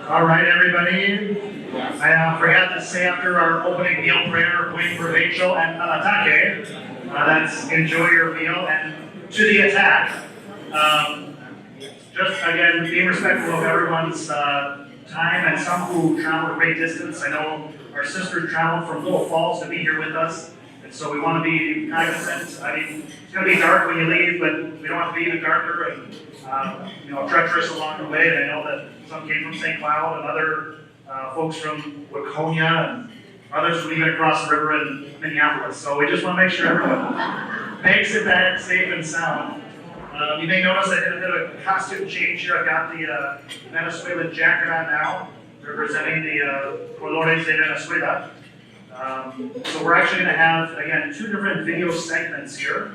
All right, everybody. I forgot to say after our opening meal prayer, buen provecho and al ataque. That's enjoy your meal and to the attack. Just again, being respectful of everyone's time and some who travel a great distance. I know our sisters traveled from Little Falls to be here with us, and so we want to be cognizant. I mean, it's going to be dark when you leave, but we don't have to be even darker and treacherous along the way. And I know that some came from St. Cloud and other folks from Waconia and others from even across the river in Minneapolis. So we just want to make sure everyone makes it back safe and sound. You may notice I did a bit of a costume change here. I've got the Venezuelan jacket on now, representing the Colores de Venezuela. So we're actually going to have, again, 2 different video segments here.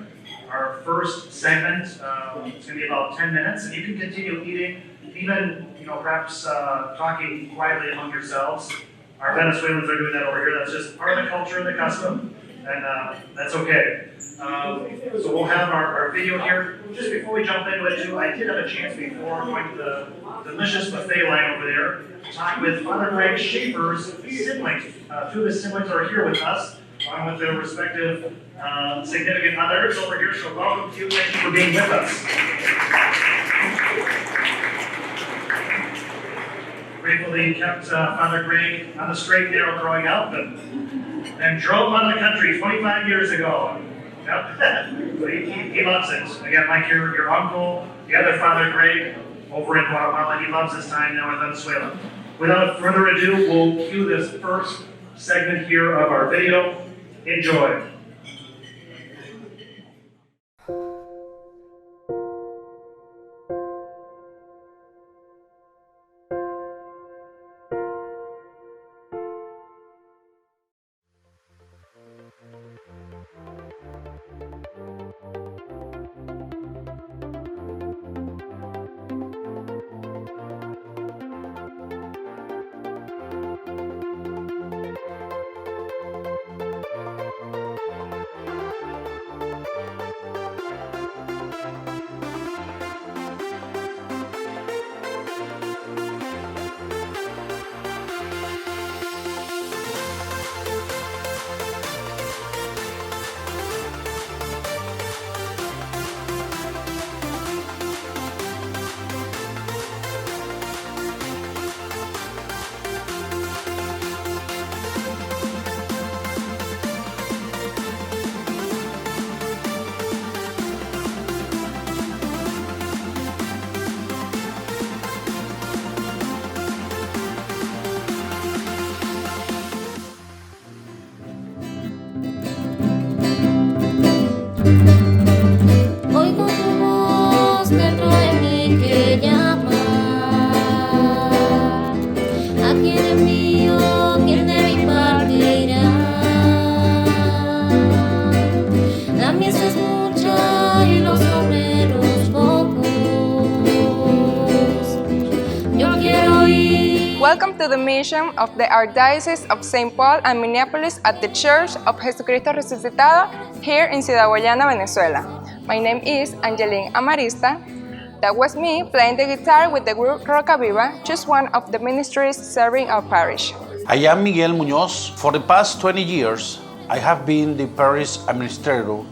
Our first segment is going to be about 10 minutes, and you can continue eating, even perhaps talking quietly among yourselves. Our Venezuelans are doing that over here. That's just part of the culture and the custom, and that's okay. So we'll have our video here. Just before we jump into it, too, I did have a chance before going to the delicious buffet line over there to talk with Father Greg Schaefer's siblings. 2 of his siblings are here with us, along with their respective significant others over here. So welcome to you. Thank you for being with us. Gratefully kept Father Greg on the straight and narrow growing up and drove out of the country 25 years ago. Yep. But he loves it. Again, like your uncle, the other Father Greg over in Guatemala, he loves his time now in Venezuela. Without further ado, we'll cue this first segment here of our video. Enjoy. Welcome to the mission of the Archdiocese of St. Paul and Minneapolis at the Church of Jesucristo Resucitado here in Guyana, Venezuela. My name is Angeline Amarista. That was me playing the guitar with the group Rocaviva, just one of the ministries serving our parish. I am Miguel Muñoz. For the past 20 years, I have been the parish administrator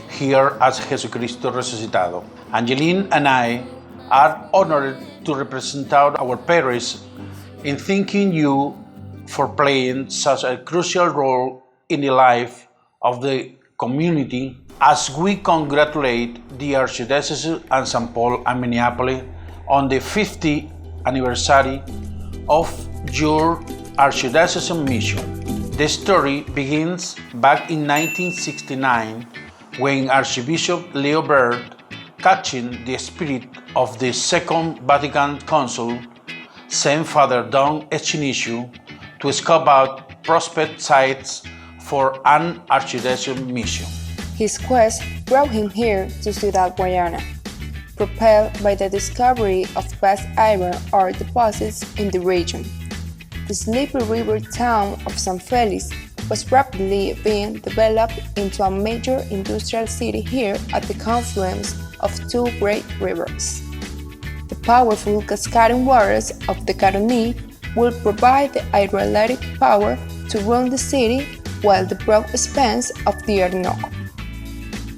here at Jesucristo Resucitado. Angeline and I are honored to represent our parish in thanking you for playing such a crucial role in the life of the community as we congratulate the Archdiocese of St. Paul and Minneapolis on the 50th anniversary of your Archdiocese mission. The story begins back in 1969 when Archbishop Leo Baird, catching the spirit of the Second Vatican Council, sent Father Don Echinichu to scope out prospect sites for an Archdiocese mission. His quest brought him here to Ciudad Guyana, propelled by the discovery of vast iron ore deposits in the region. The sleepy river town of San Felix was rapidly being developed into a major industrial city here at the confluence of 2 great rivers. The powerful cascading waters of the Caroní will provide the hydroelectric power to run the city while the broad expanse of the Orinoco,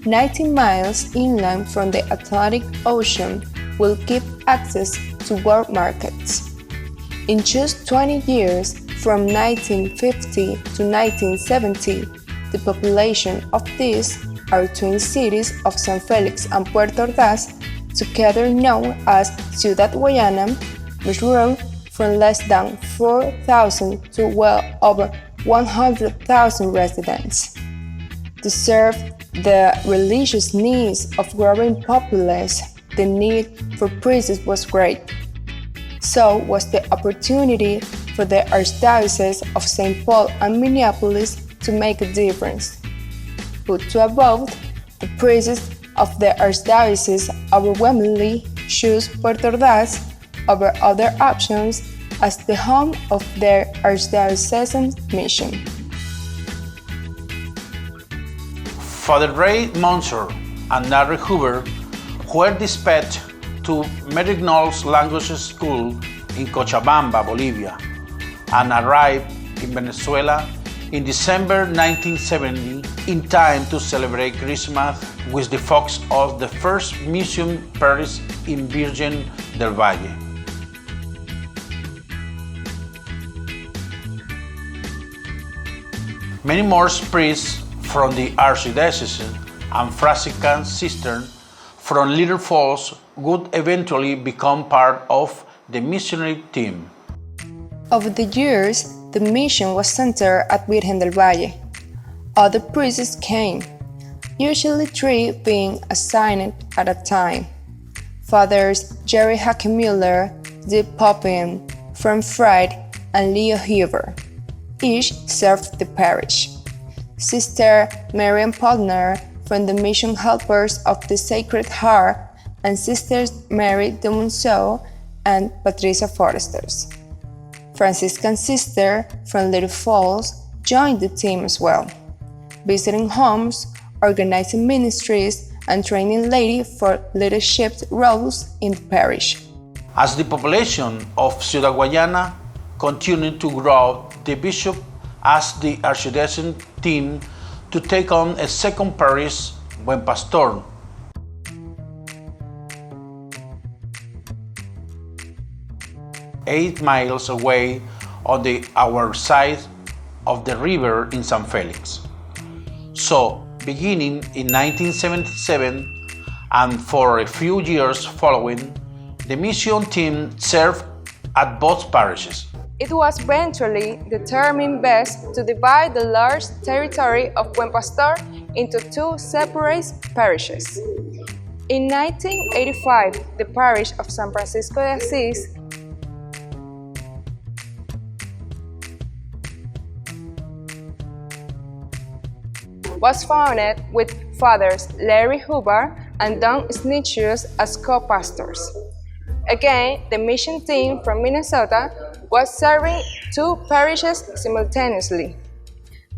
19 miles inland from the Atlantic Ocean, will give access to world markets. In just 20 years, from 1950 to 1970, the population of these are twin cities of San Felix and Puerto Ordaz, together known as Ciudad Guyana, which grew from less than 4,000 to well over 100,000 residents. To serve the religious needs of growing populace, the need for priests was great. So was the opportunity for the Archdiocese of St. Paul and Minneapolis to make a difference. Put to a vote, the priests of the Archdiocese overwhelmingly choose Puerto Ordaz over other options as the home of their Archdiocesan mission. Father Ray Monser and Larry Hoover were dispatched to Merignol's language school in Cochabamba, Bolivia, and arrived in Venezuela in December 1970 in time to celebrate Christmas with the folks of the first mission parish in Virgen del Valle. Many more priests from the Archdiocese and Franciscan sisters from Little Falls would eventually become part of the missionary team. Over the years, the mission was centered at Virgen del Valle. Other priests came, usually 3 being assigned at a time. Fathers Jerry Hackemuller, Dick Poppin, Frank Fried, and Leo Huber each served the parish. Sister Marian Podner from the Mission Helpers of the Sacred Heart, and Sisters Mary de Monceau and Patricia Foresters. Franciscan sister from Little Falls joined the team as well, visiting homes, organizing ministries, and training ladies for leadership roles in the parish. As the population of Ciudad Guyana continued to grow, the bishop asked the Archdiocesan team to take on a second parish, Buen Pastor. Eight miles away on the our side of the river in San Felix. So, beginning in 1977 and for a few years following, the mission team served at both parishes. It was eventually determined best to divide the large territory of Buen Pastor into 2 separate parishes. In 1985, the parish of San Francisco de Asís was founded with Fathers Larry Hoover and Don Snitchius as co-pastors. Again, the mission team from Minnesota was serving 2 parishes simultaneously.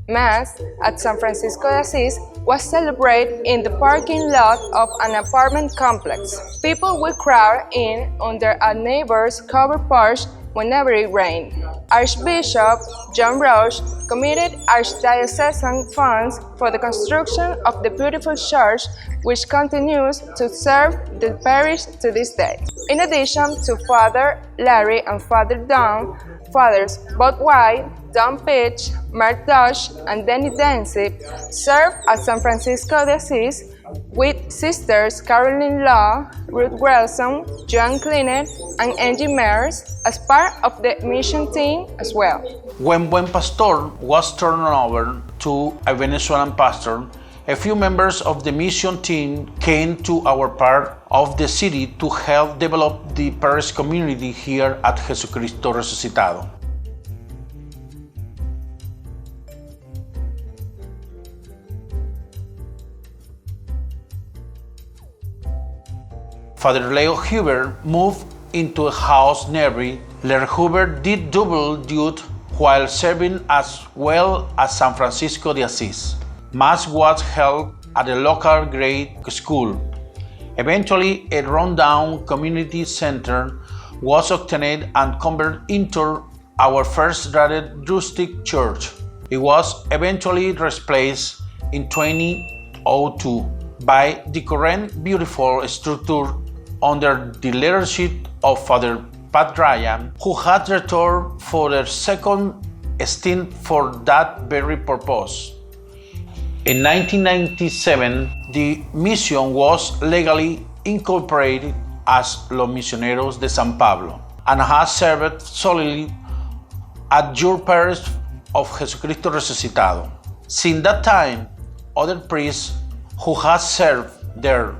Mass at San Francisco de Asís was celebrated in the parking lot of an apartment complex. People would crowd in under a neighbor's covered porch whenever it rained. Archbishop John Roche committed archdiocesan funds for the construction of the beautiful church, which continues to serve the parish to this day. In addition to Father Larry and Father Don, Fathers Bob White, Don Pitch, Mark Dodge, and Denny Dancy served at San Francisco de Asís, with Sisters Carolyn Law, Ruth Wilson, Joan Cleaner, and Angie Mears as part of the mission team as well. When Buen Pastor was turned over to a Venezuelan pastor, a few members of the mission team came to our part of the city to help develop the parish community here at Jesucristo Resucitado. Father Leo Huber moved into a house nearby. Larry Huber did double duty while serving as well as San Francisco de Asís. Mass was held at a local grade school. Eventually, a rundown community center was obtained and converted into our first rustic church. It was eventually replaced in 2002 by the current beautiful structure under the leadership of Father Pat Ryan, who had returned for their second stint for that very purpose. In 1997, the mission was legally incorporated as Los Misioneros de San Pablo and has served solely at your parish of Jesucristo Resucitado. Since that time, other priests who have served there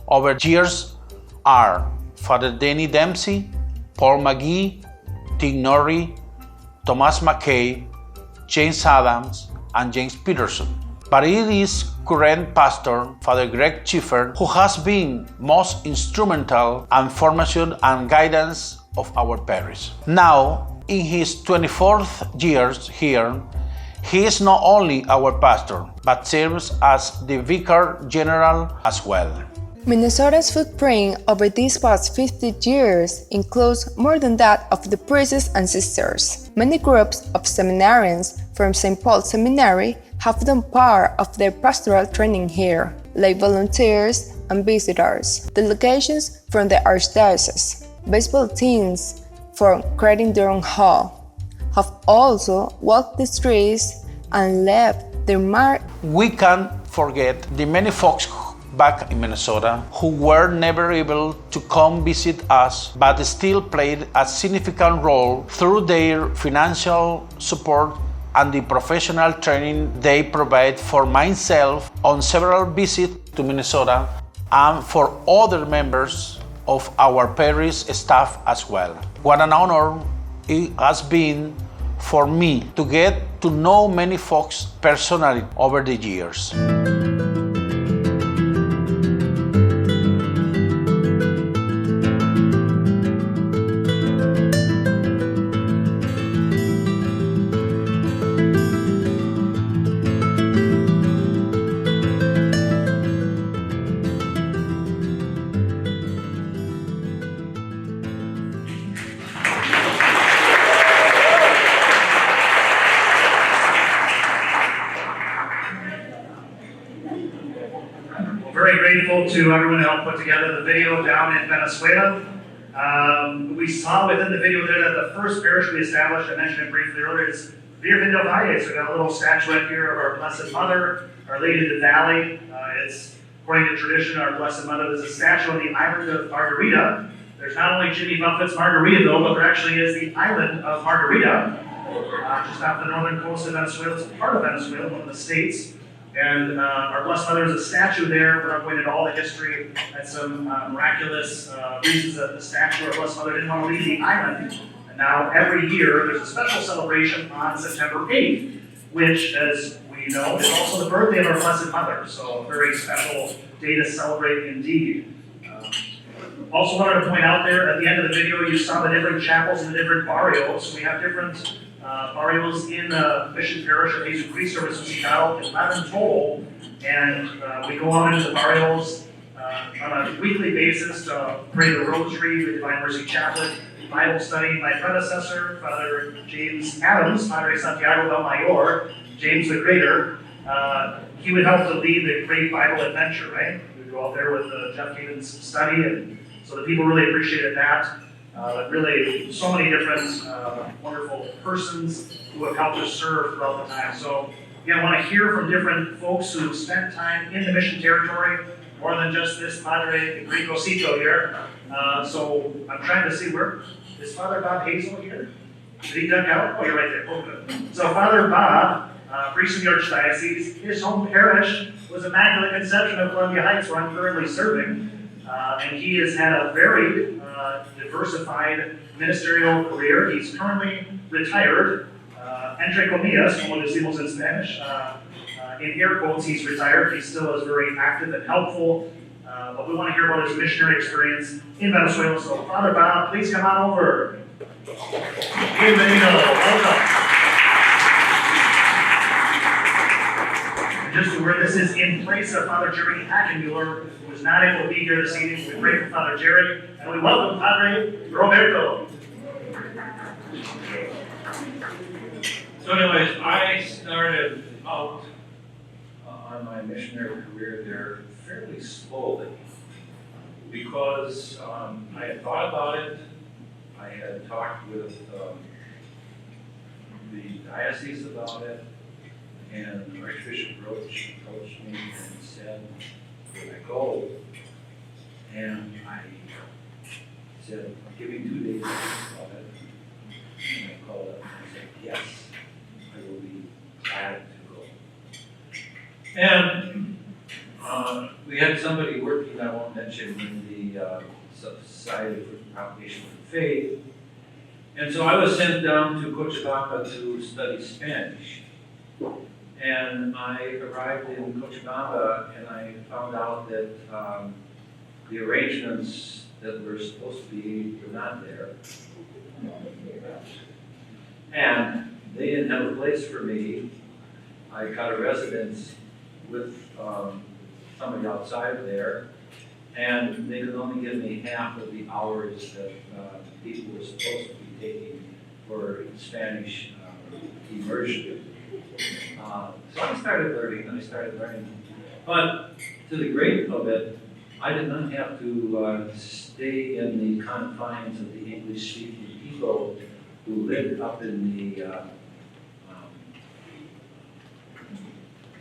over years are Father Denny Dempsey, Paul McGee, Tim Norrie, Thomas McKay, James Adams, and James Peterson. But it is current pastor, Father Greg Schiffer, who has been most instrumental in formation and guidance of our parish. Now, in his 24th year here, he is not only our pastor, but serves as the Vicar General as well. Minnesota's footprint over these past 50 years includes more than that of the priests and sisters. Many groups of seminarians from St. Paul's Seminary have done part of their pastoral training here, like volunteers and visitors. Delegations from the Archdiocese, baseball teams from creating their own hall, have also walked the streets and left their mark. We can't forget the many folks back in Minnesota who were never able to come visit us but still played a significant role through their financial support and the professional training they provide for myself on several visits to Minnesota and for other members of our parish staff as well. What an honor it has been for me to get to know many folks personally over the years. Very grateful to everyone who helped put together the video down in Venezuela. We saw within the video there that the first parish we established, I mentioned it briefly earlier, is Virgen del Valle. So we got a little statuette here of our Blessed Mother, Our Lady of the Valley. It's, according to tradition, our Blessed Mother. There's a statue on the island of Margarita. There's not only Jimmy Buffett's Margaritaville, but there actually is the island of Margarita, just off the northern coast of Venezuela. It's a part of Venezuela, one of the states. And our Blessed Mother is a statue there. We're not going into all the history and some miraculous reasons that the statue of our Blessed Mother didn't want to leave the island. And now every year there's a special celebration on September 8th, which, as we know, is also the birthday of our Blessed Mother. So a very special day to celebrate indeed. Also wanted to point out there at the end of the video, you saw the different chapels and the different barrios. We have different barrios in the Mission Parish of Jesucristo Resucitado, 11 total, and we go on into the barrios on a weekly basis to pray the Rosary, the Divine Mercy Chaplet, Bible study. My predecessor, Father James Adams, Padre Santiago del Mayor, James the Greater, he would help to lead the Great Bible Adventure, right? We would go out there with Jeff Caden's study, and so the people really appreciated that. Really, so many different wonderful persons who have helped us serve throughout the time. So, again, I want to hear from different folks who spent time in the mission territory, more than just this Padre Gricosito here. So, I'm trying to see where is Father Bob Hazel here? Did he duck out? Oh, you're right there. Oh, good. So, Father Bob, priest of the Archdiocese, his home parish was Immaculate Conception of Columbia Heights, where I'm currently serving. And he has had a very diversified ministerial career. He's currently retired, entre comillas, como decimos in Spanish. In air quotes, he's retired. He still is very active and helpful. But we want to hear about his missionary experience in Venezuela. So, Father Bob, please come on over. Bienvenido. Welcome. Just a word, this is in place of Father Jerry Hackenmuller, who was not able to be here this evening. We pray for Father Jerry, and we welcome Padre Roberto. So anyways, I started out on my missionary career there fairly slowly because I had thought about it. I had talked with the diocese about it, and Archbishop Roach approached me and said, "Would I go?" And I said, "Give me 2 days to think about it." And I called up and I said, "Yes, I will be glad to go." And we had somebody working, I won't mention, in the Society for the Propagation of Faith. And so I was sent down to Cochabamba to study Spanish. And I arrived in Cochabamba and I found out that the arrangements that were supposed to be were not there. And they didn't have a place for me. I got a residence with somebody outside of there, and they could only give me half of the hours that people were supposed to be taking for Spanish immersion. So I started learning. But to the great of it, I did not have to stay in the confines of the English-speaking people who lived up in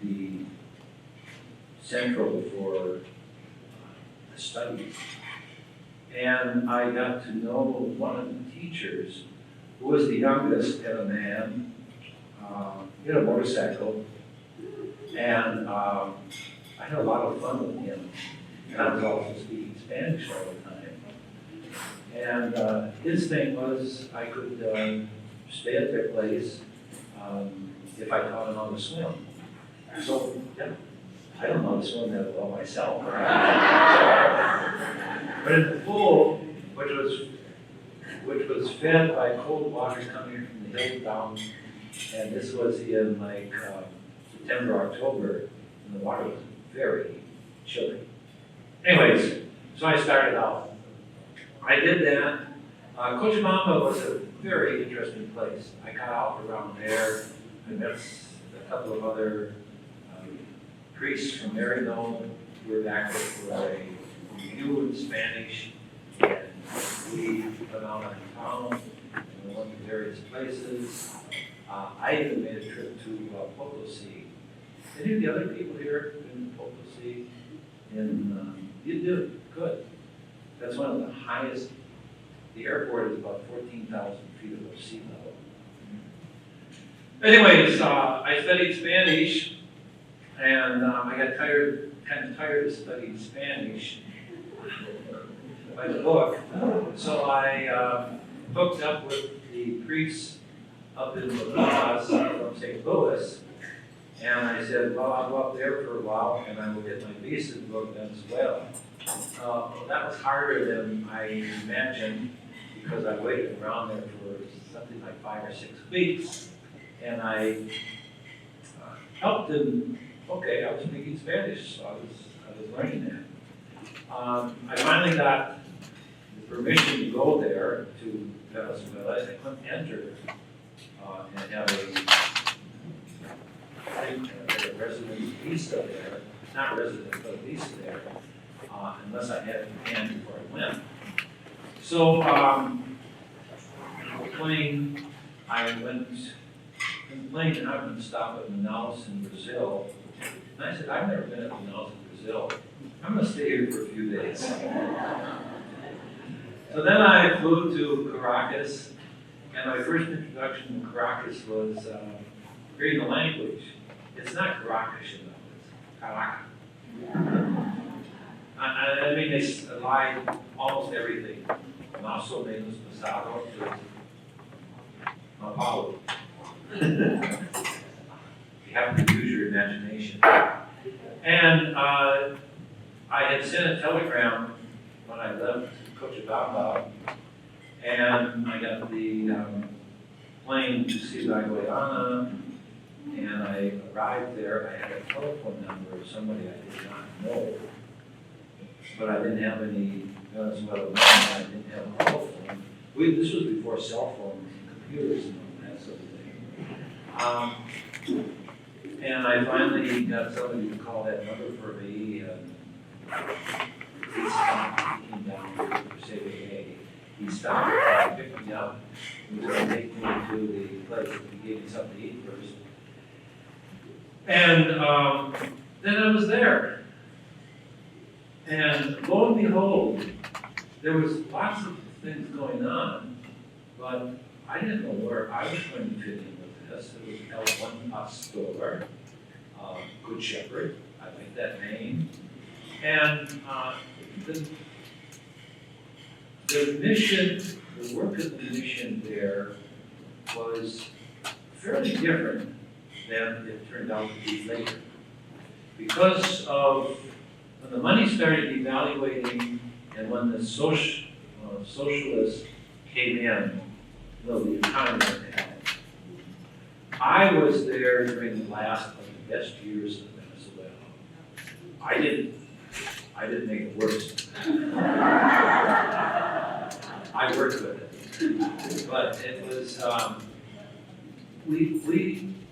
the central for the studies. And I got to know one of the teachers who was the youngest and a man. He had a motorcycle, and I had a lot of fun with him. And I was also speaking Spanish all the time. And his thing was I could stay at their place if I taught him how to swim. So, yeah, I don't know how to swim that well myself. But in the pool, which was fed by cold water coming from the hill down, and this was in like September, October, and the water was very chilly. Anyways, so I started out. I did that. Cochabamba was a very interesting place. I got out around there. I met a couple of other priests from Merino who were active for a review in Spanish. And we went out on town and we went to various places. I even made a trip to Potosi. Any of the other people here in Potosi? You do, good. That's one of the highest. The airport is about 14,000 feet above sea level. Anyways, I studied Spanish, and I got kind of tired of studying Spanish by the book. So I hooked up with the priests up in La Paz from St. Louis, and I said, well, I'll go up there for a while, and I will get my visa to go to Venezuela. That was harder than I imagined, because I waited around there for something like 5 or 6 weeks, and I helped them. Okay, I was speaking Spanish, so I was learning that. I finally got the permission to go there to Venezuela. I couldn't enter and have a residence visa there, not resident, but visa there, unless I had it in hand before I went. So, the plane, I went, in the plane, and I happened to stop at Manaus in Brazil. And I said, I've never been at Manaus in Brazil. I'm going to stay here for a few days. So then I flew to Caracas, and my first introduction to Caracas was reading the language. It's not Caracas, you know, it's Caracas. I mean, they lied almost everything. Maso menos pasado to Paulo. You have to use your imagination. And I had sent a telegram when I left Cochabamba, and I got the plane to Guyana, and I arrived there. I had a telephone number of somebody I did not know, but I didn't have any Venezuelan money. I didn't have a telephone. This was before cell phones and computers and all that, so And I finally got somebody to call that number for me, and he stopped, he came down to say, hey, he stopped and picked me up. He was going to take me to the place, he gave me something to eat first. And then I was there. And lo and behold, there was lots of things going on, but I didn't know where I was going to fit in with this. It was L1 Pastor, Good Shepherd, I like that name. And the mission, the work of the mission there was fairly different than it turned out to be later. Because of when the money started evaluating and when the socialists came in, the economy had. I was there during the last of the best years of Venezuela. I didn't make it worse. I worked with it. But it was, we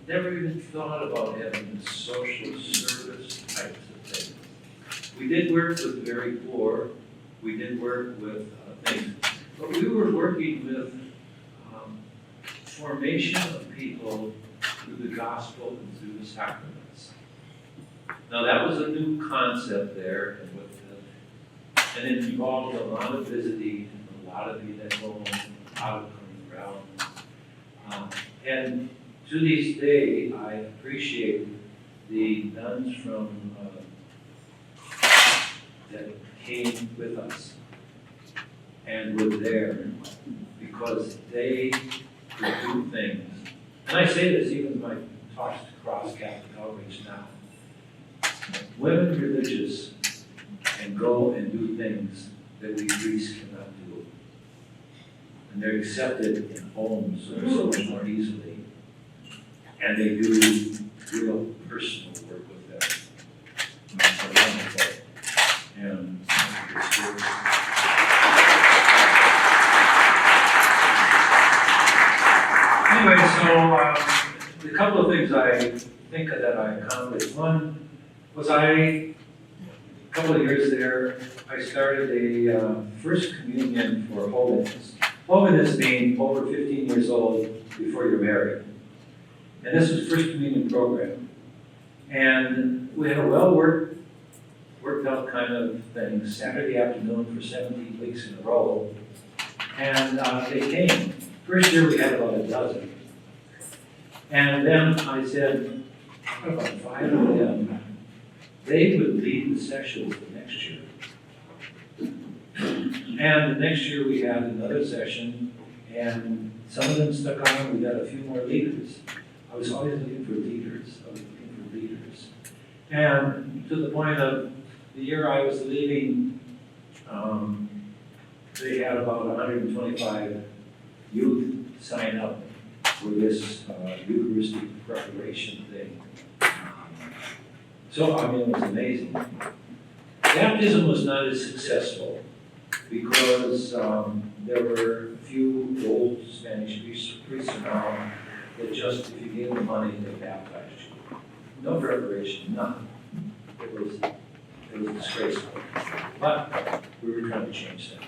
never even thought about having social service types of things. We did work with the very poor. We did work with things. But we were working with formation of people through the gospel and through the sacraments. Now that was a new concept there, and it involved a lot of visiting, a lot of being at home, a lot of coming around. And to this day, I appreciate the nuns from that came with us and were there because they could do things. And I say this even in my talks to cross Catholic outreach now. Women religious can go and do things that we priests cannot do. And they're accepted in homes so much more easily. And they do real personal work with them. And it's wonderful. And anyway, so a couple of things I think that I accomplished. One was a couple of years there, I started a first communion for holiness. Holiness being over 15 years old before you're married. And this was first communion program. And we had a worked out kind of thing, Saturday afternoon for 17 weeks in a row. And they came. First year we had about a dozen. And then I said, what about 5 of them? They would lead the sessions the next year. And the next year we had another session, and some of them stuck on, we got a few more leaders. I was always looking for leaders. And to the point of the year I was leaving, they had about 125 youth sign up for this Eucharistic preparation thing. So, I mean, it was amazing. Baptism was not as successful because there were a few old Spanish priests around that just, if you gave them money, they baptized you. No preparation, nothing. It was disgraceful. But we were trying to change that.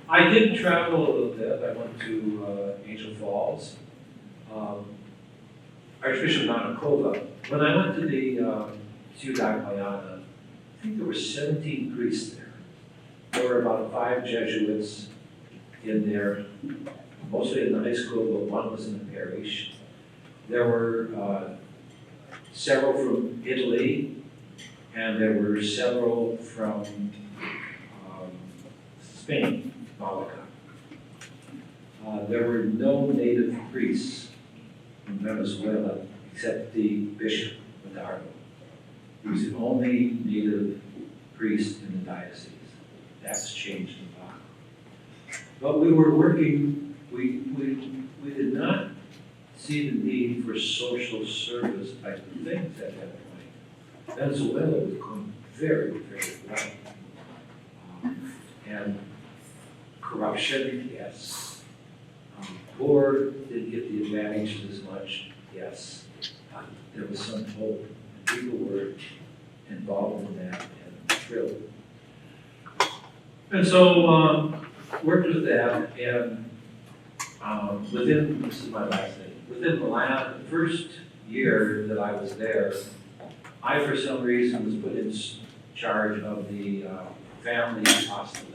I did travel a little bit. I went to Angel Falls, Archbishop Manacova. When I went to the Ciudad Guyana, I think there were 17 priests there. There were about 5 Jesuits in there, mostly in the high school, but one was in the parish. There were several from Italy, and there were several from Spain, Malaga. There were no native priests from Venezuela except the Bishop Medardo. He was the only native priest in the diocese. That's changed a lot. But we were working, we did not see the need for social service type of things at that point. Venezuela was going very, very well. And corruption, yes. Poor didn't get the advantages as much. much, yes. There was some hope. People were involved in that and thrilled. And so, worked with that, and this is my last thing, within the first year that I was there, I, for some reason, was put in charge of the family apostolate.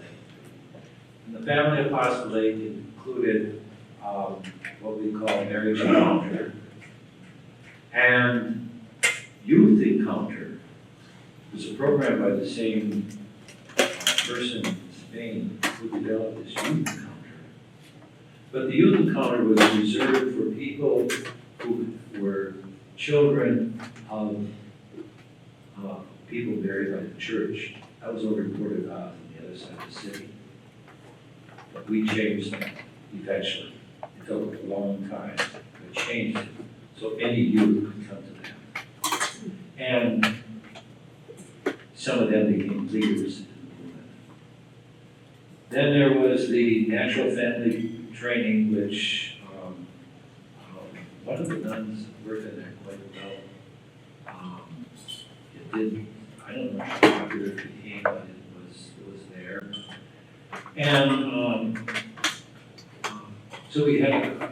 And the family apostolate included what we call marriage encounter and youth encounter. It was a program by the same person in Spain who developed this youth encounter. But the youth encounter was reserved for people who were children of people married by the church. That was over in Portugal on the other side of the city. But we changed that eventually. It took a long time, but changed it. So any youth could come to that. And some of them became leaders in the movement. Then there was the natural family training, which one of the nuns worked in there quite well. It did, I don't know how popular it became, but it was there. And so we had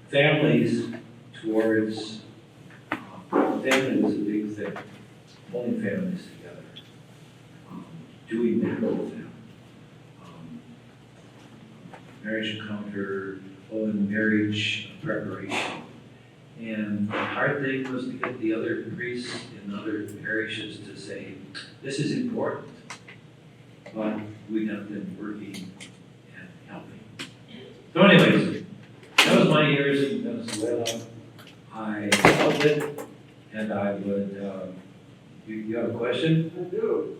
families towards, family was a big thing, pulling families together, doing that with them. Marriage encounter, marriage preparation. And the hard thing was to get the other priests in other parishes to say, this is important, but we got them working and helping. So anyways, that was my years in Venezuela. I loved it, and I would, you have a question? I do.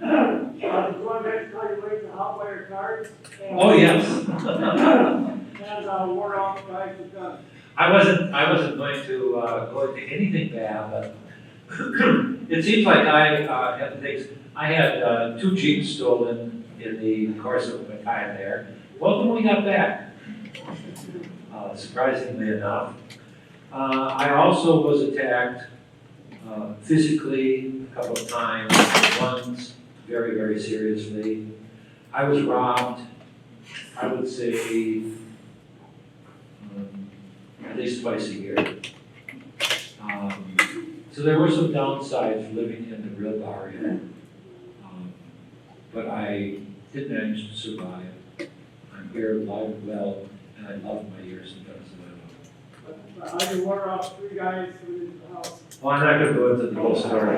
Going back to how you raised the hot wire cards. Oh, yes. And wore off guys with guns. I wasn't going to go into anything bad, but it seems like I had things. I had 2 Jeeps stolen in the course of my time there. Both of them we got back, surprisingly enough. I also was attacked physically a couple of times, once very, very seriously. I was robbed, I would say, at least twice a year. So there were some downsides living in the real barrio. But I did manage to survive. I'm here alive and well, and I love my years in Venezuela. I can wore off 3 guys within the house. Well, I'm not going to go into the whole story.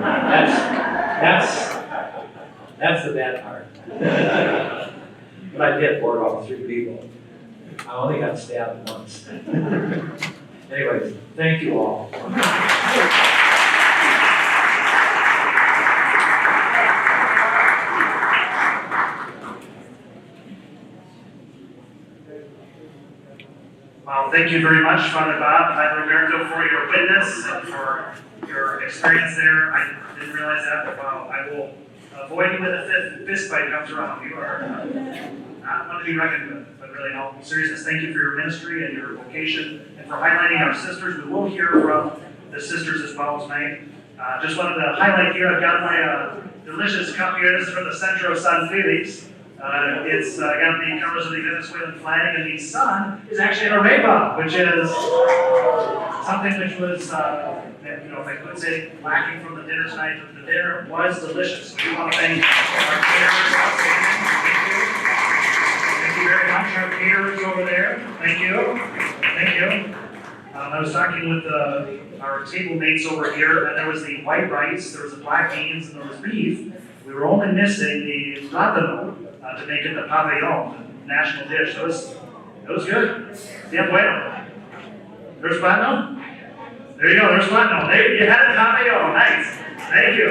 That's the bad part. But I did ward off 3 people. I only got stabbed once. Anyways, thank you all. Well, thank you very much, Father Bob, Father Roberto, for your witness and for your experience there. I didn't realize that, but wow, I will avoid you when the fist fight comes around. You are not one to be reckoned with, but really, in all seriousness, thank you for your ministry and your vocation and for highlighting our sisters. We will hear from the sisters as well tonight. Just wanted to highlight here, I've got my delicious cup here. This is from the Centro San Felix. It's got the colors of the Venezuelan flag, and the sun is actually an arepa, which is something which was, if I could say, lacking from the dinner tonight. The dinner was delicious. So we want to thank our caterers. Thank you very much, our caterers over there. Thank you. Thank you. I was talking with our table mates over here, and there was the white rice, there was the black beans, and there was beef. We were only missing the plátano to make it the pabellon, the national dish. So it was good. Yeah, bueno. There's plátano? There you go, there's plátano. There, you had it, pabellon. Nice. Thank you.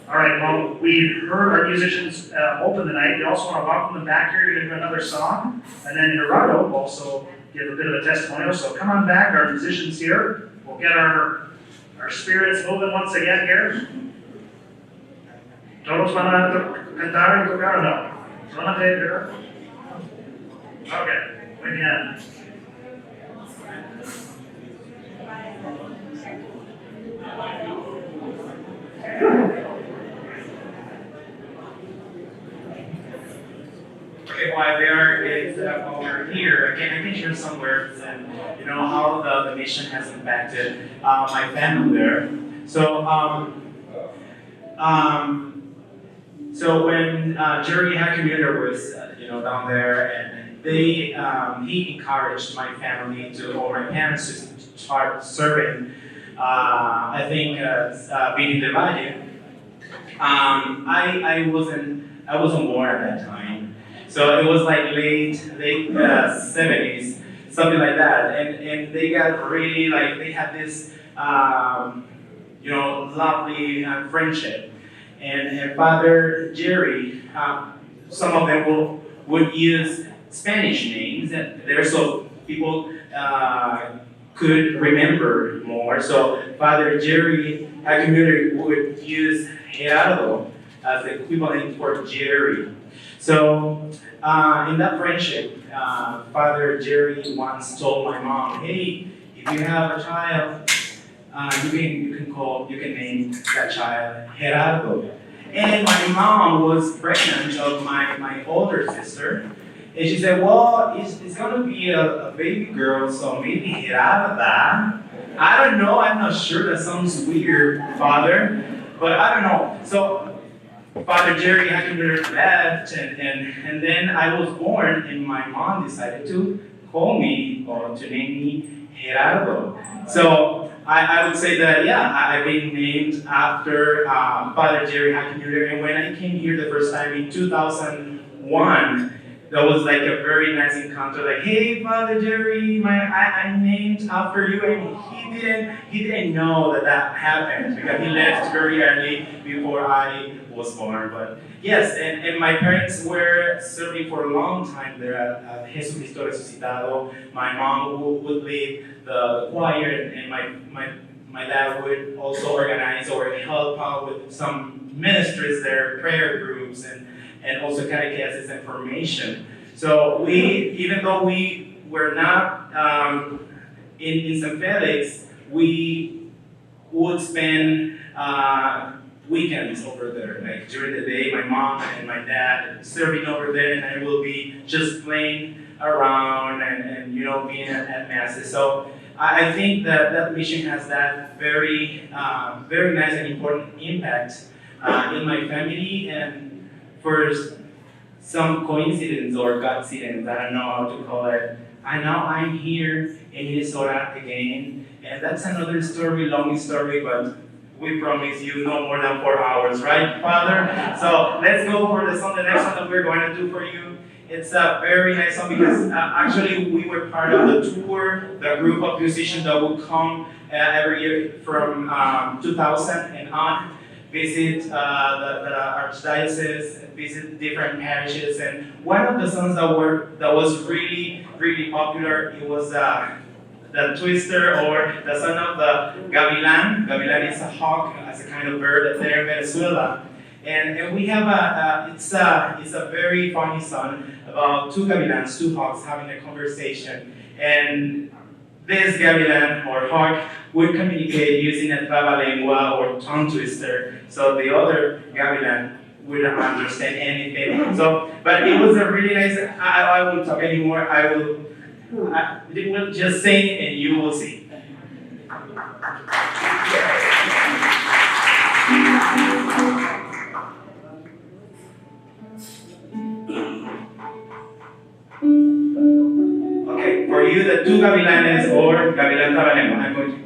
All right, well, we heard our musicians open the night. We also want to welcome them back here to do another song. And then Gerardo will also give a bit of a testimonial. So come on back, our musicians here. We'll get our spirits moving once again here. ¿Todos van a cantar y tocar o no? ¿Solamente? Ok, muy bien. Okay, while there is over here, again, I can share some words and how the mission has impacted my family there. So when Jerry Hackemuller was down there, and he encouraged my family or my parents to start serving. I think being the Valle. I wasn't born at that time. So it was like late 70s, something like that. And they got really they had this, lovely friendship. And Father Jerry, some of them would use Spanish names there so people could remember more. So Father Jerry Hackemuller would use Gerardo as the equivalent for Jerry. So in that friendship, Father Jerry once told my mom, "Hey, if you have a child, you can name that child Gerardo." And my mom was pregnant of my older sister, and she said, "Well, it's gonna be a baby girl, so maybe Gerarda." I don't know. I'm not sure. That sounds weird, Father, but I don't know. So Father Jerry Hackemuller left, and then I was born, and my mom decided to call me or to name me Gerardo. So I would say that, I've been named after Father Jerry Hackemuller, and when I came here the first time in 2001, that was like a very nice encounter. Like, "Hey, Father Jerry, I'm named after you," and he didn't know that happened because he left very early before I was born. But yes, and my parents were serving for a long time there at Jesucristo Resucitado. My mom would lead the choir, and my dad would also organize or help out with some ministries there, prayer groups, and also catechesis and formation. So even though we were not in St. Felix, we would spend weekends over there. Like during the day, my mom and my dad serving over there, and I will be just playing around and being at masses. So I think that mission has that very nice and important impact in my family, and for some coincidence or coincidence, I don't know how to call it, I'm here in Minnesota again, and that's another story, long story, but we promise you no more than 4 hours, right, Father? So let's go for the next one that we're going to do for you. It's a very nice song because actually we were part of the tour, the group of musicians that will come every year from 2000 and on, visit the Archdiocese, visit different parishes, and one of the songs that was really, really popular, it was the twister or the son of the gavilan. Gavilan is a hawk, as a kind of bird there in Venezuela. And we have it's a very funny song about two gavilans, two hawks having a conversation. And this gavilan or hawk would communicate using a trabalengua or tongue twister. So the other gavilan wouldn't understand anything. But it was a really nice, I won't talk anymore. We'll just sing and you will see. Okay, for you, the two gavilanes or gavilan trabalengua, I'm going to.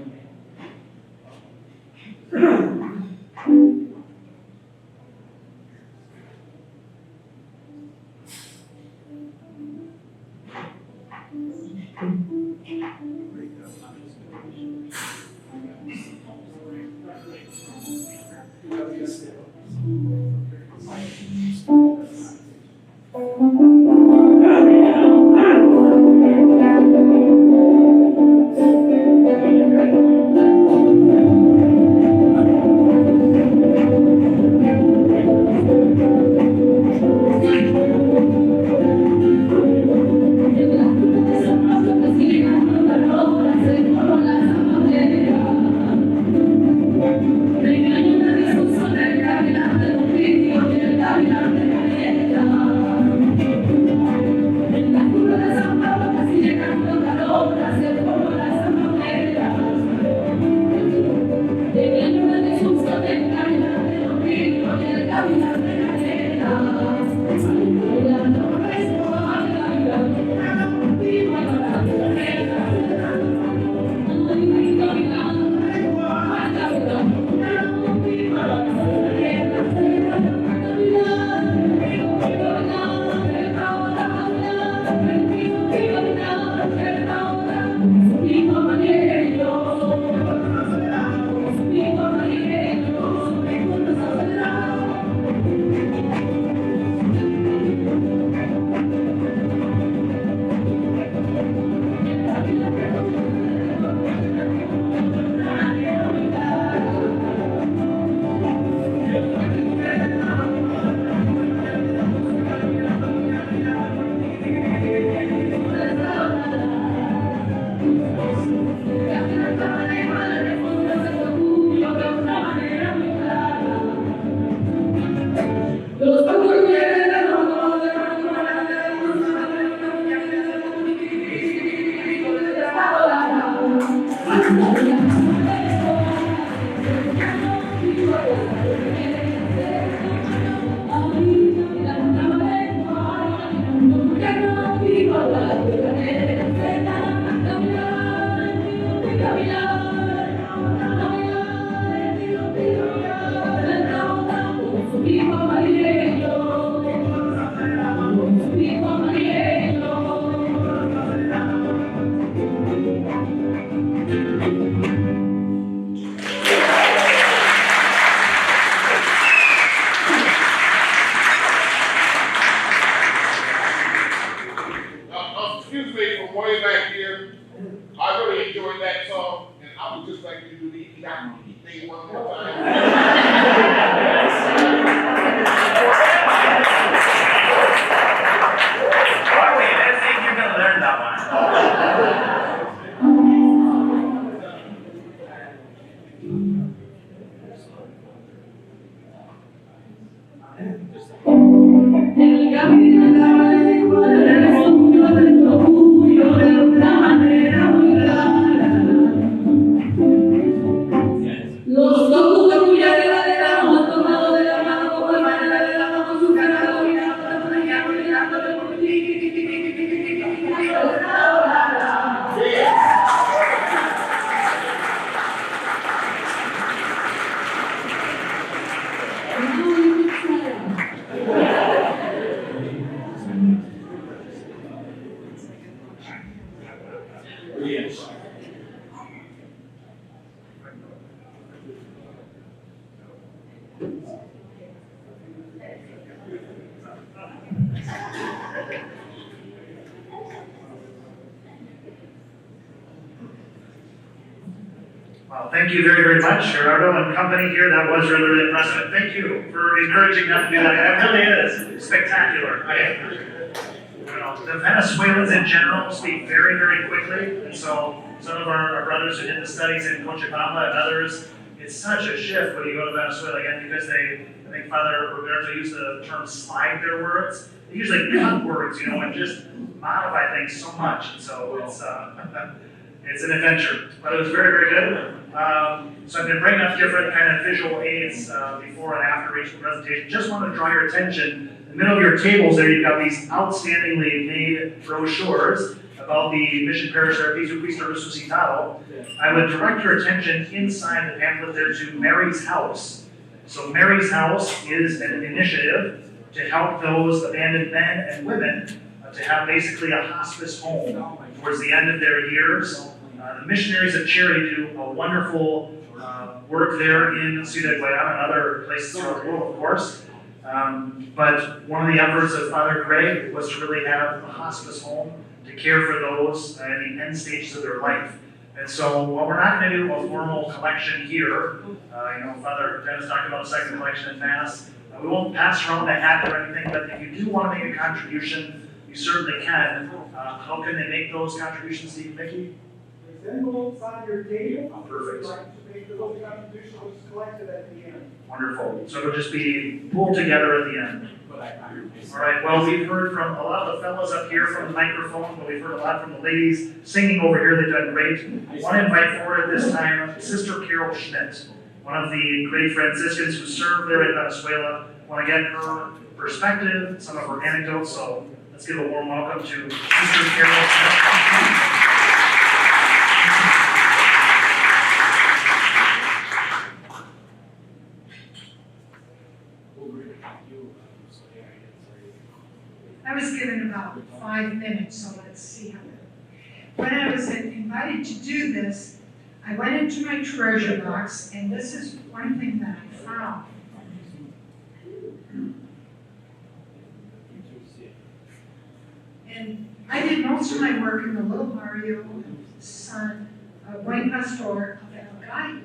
Los locos de cuya regadera nos han tomado de la mano como hermana de la mano su cara Well, thank you very, very much, Gerardo and company here. That was really, really impressive. Thank you for encouraging them to do that. That really is spectacular. The Venezuelans in general speak very, very quickly, and so some of our brothers who did the studies in Cochabamba and others, it's such a shift when you go to Venezuela again because I think Father Roberto used the term slide their words. They usually cut words, and just modify things so much. And so it's an adventure, but it was very, very good. So I've been bringing up different kind of visual aids before and after each presentation. Just want to draw your attention. In the middle of your tables there, you've got these outstandingly made brochures about the Mission Parish de Jesucristo Resucitado. I would direct your attention inside the pamphlet there to Mary's House. So Mary's House is an initiative to help those abandoned men and women to have basically a hospice home towards the end of their years. The Missionaries of Charity do a wonderful work there in Ciudad Guyana and other places throughout the world, of course. But one of the efforts of Father Greg was to really have a hospice home to care for those in the end stages of their life. And so, while we're not going to do a formal collection here, Father Dennis talked about a second collection in Mass. We won't pass around the hat or anything, but if you do want to make a contribution, you certainly can. How can they make those contributions, Steve, Mickey? Envelopes on your table. Perfect. To make the little contribution was collected at the end. Wonderful. So it'll just be pulled together at the end. All right, well, we've heard from a lot of the fellows up here from the microphone, but we've heard a lot from the ladies singing over here. They've done great. I want to invite forward at this time Sister Carol Schmidt, one of the great Franciscans who served there in Venezuela. I want to get her perspective, some of her anecdotes, so let's give a warm welcome to Sister Carol Schmidt. I was given about 5 minutes, so let's see how it. When I was invited to do this, I went into my treasure box, and this is one thing that I found. And I did most of my work in the little barrio of San Buen Pastor of El Gallo.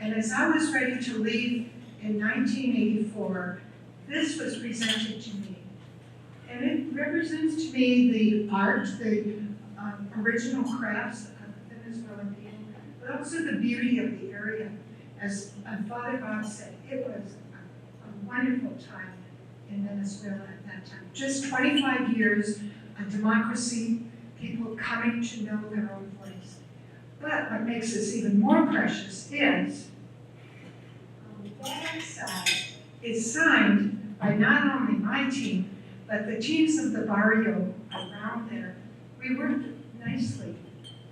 And as I was ready to leave in 1984, this was presented to me. And it represents to me the art, the original crafts of the Venezuelan people, but also the beauty of the area. As Father Bob said, it was a wonderful time in Venezuela at that time. Just 25 years of democracy, people coming to know their own place. But what makes this even more precious is, on the back side, is signed by not only my team, but the teams of the barrio around there. We worked nicely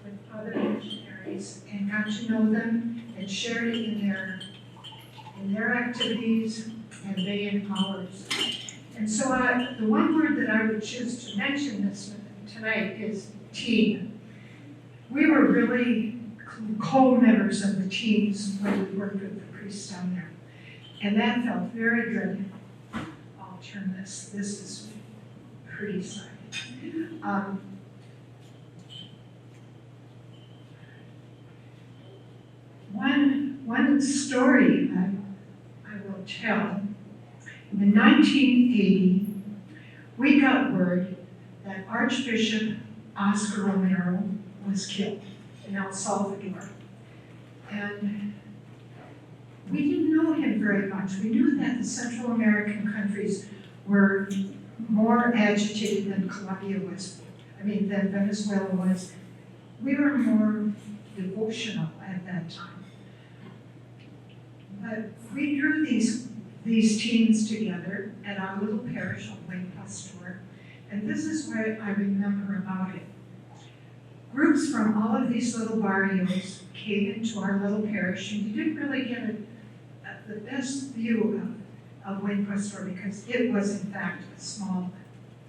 with other missionaries and got to know them and shared it in their activities and they in ours. And so the one word that I would choose to mention this tonight is team. We were really co-members of the teams when we worked with the priests down there. And that felt very good. I'll turn this. This is pretty exciting. One story I will tell. In 1980, we got word that Archbishop Oscar Romero was killed in El Salvador. And we didn't know him very much. We knew that the Central American countries were more agitated than Colombia was, than Venezuela was. We were more devotional at that time. But we drew these teens together at our little parish of Buen Pastor, and this is what I remember about it. Groups from all of these little barrios came into our little parish, and you didn't really get the best view of Buen Pastor because it was in fact a small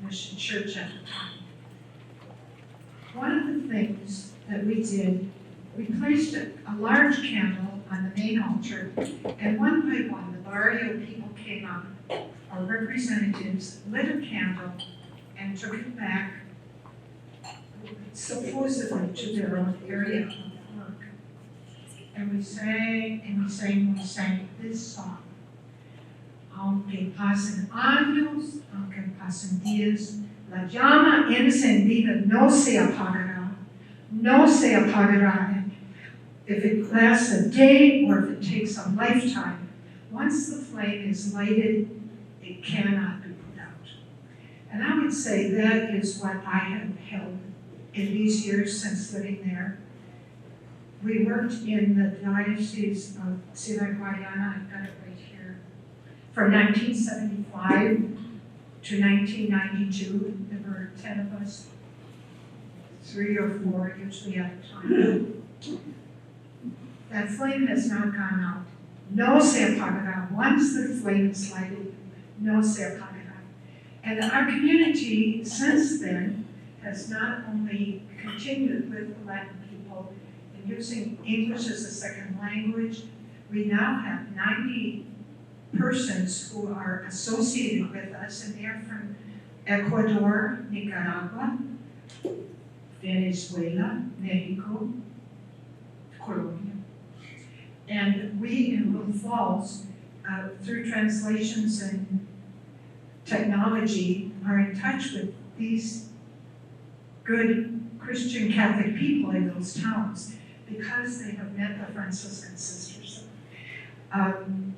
mission church at the time. One of the things that we did, we placed a large candle on the main altar, and one by one the barrio people came up, our representatives lit a candle and took it back supposedly to their own area of work. And we sang and we sang and we sang this song. Aunque pasen años, aunque pasen días, la llama encendida no se apagará, no se apagará. And if it lasts a day or if it takes a lifetime, once the flame is lighted, it cannot be put out. And I would say that is what I have held in these years since living there. We worked in the Diocese of Guyana, I've got it right here, from 1975 to 1992. There were 10 of us, 3 or 4 usually at a time. That flame has now gone out. No se apagará. Once the flame is lighted, no se apagará. And our community since then has not only continued with the Latin people and using English as a second language, we now have 90 persons who are associated with us, and they're from Ecuador, Nicaragua, Venezuela, Mexico, Colombia. And we in Little Falls, through translations and technology, are in touch with these good Christian Catholic people in those towns because they have met the Franciscan sisters.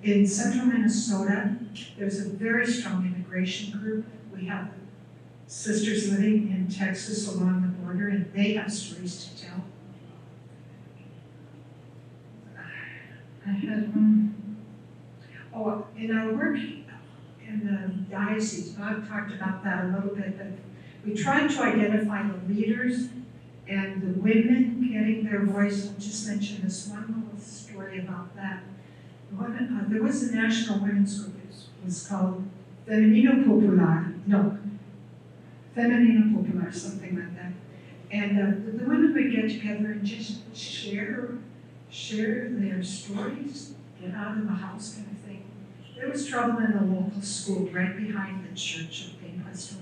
In central Minnesota, there's a very strong immigration group. We have sisters living in Texas along the border, and they have stories to tell. In our work in the diocese, Bob talked about that a little bit, but we tried to identify the leaders and the women getting their voice. I'll just mention this one little story about that. There was a national women's group. It was called Femenino Popular, something like that. And the women would get together and just share their stories, get out of the house kind of thing. There was trouble in the local school right behind the church of Buen Pastor.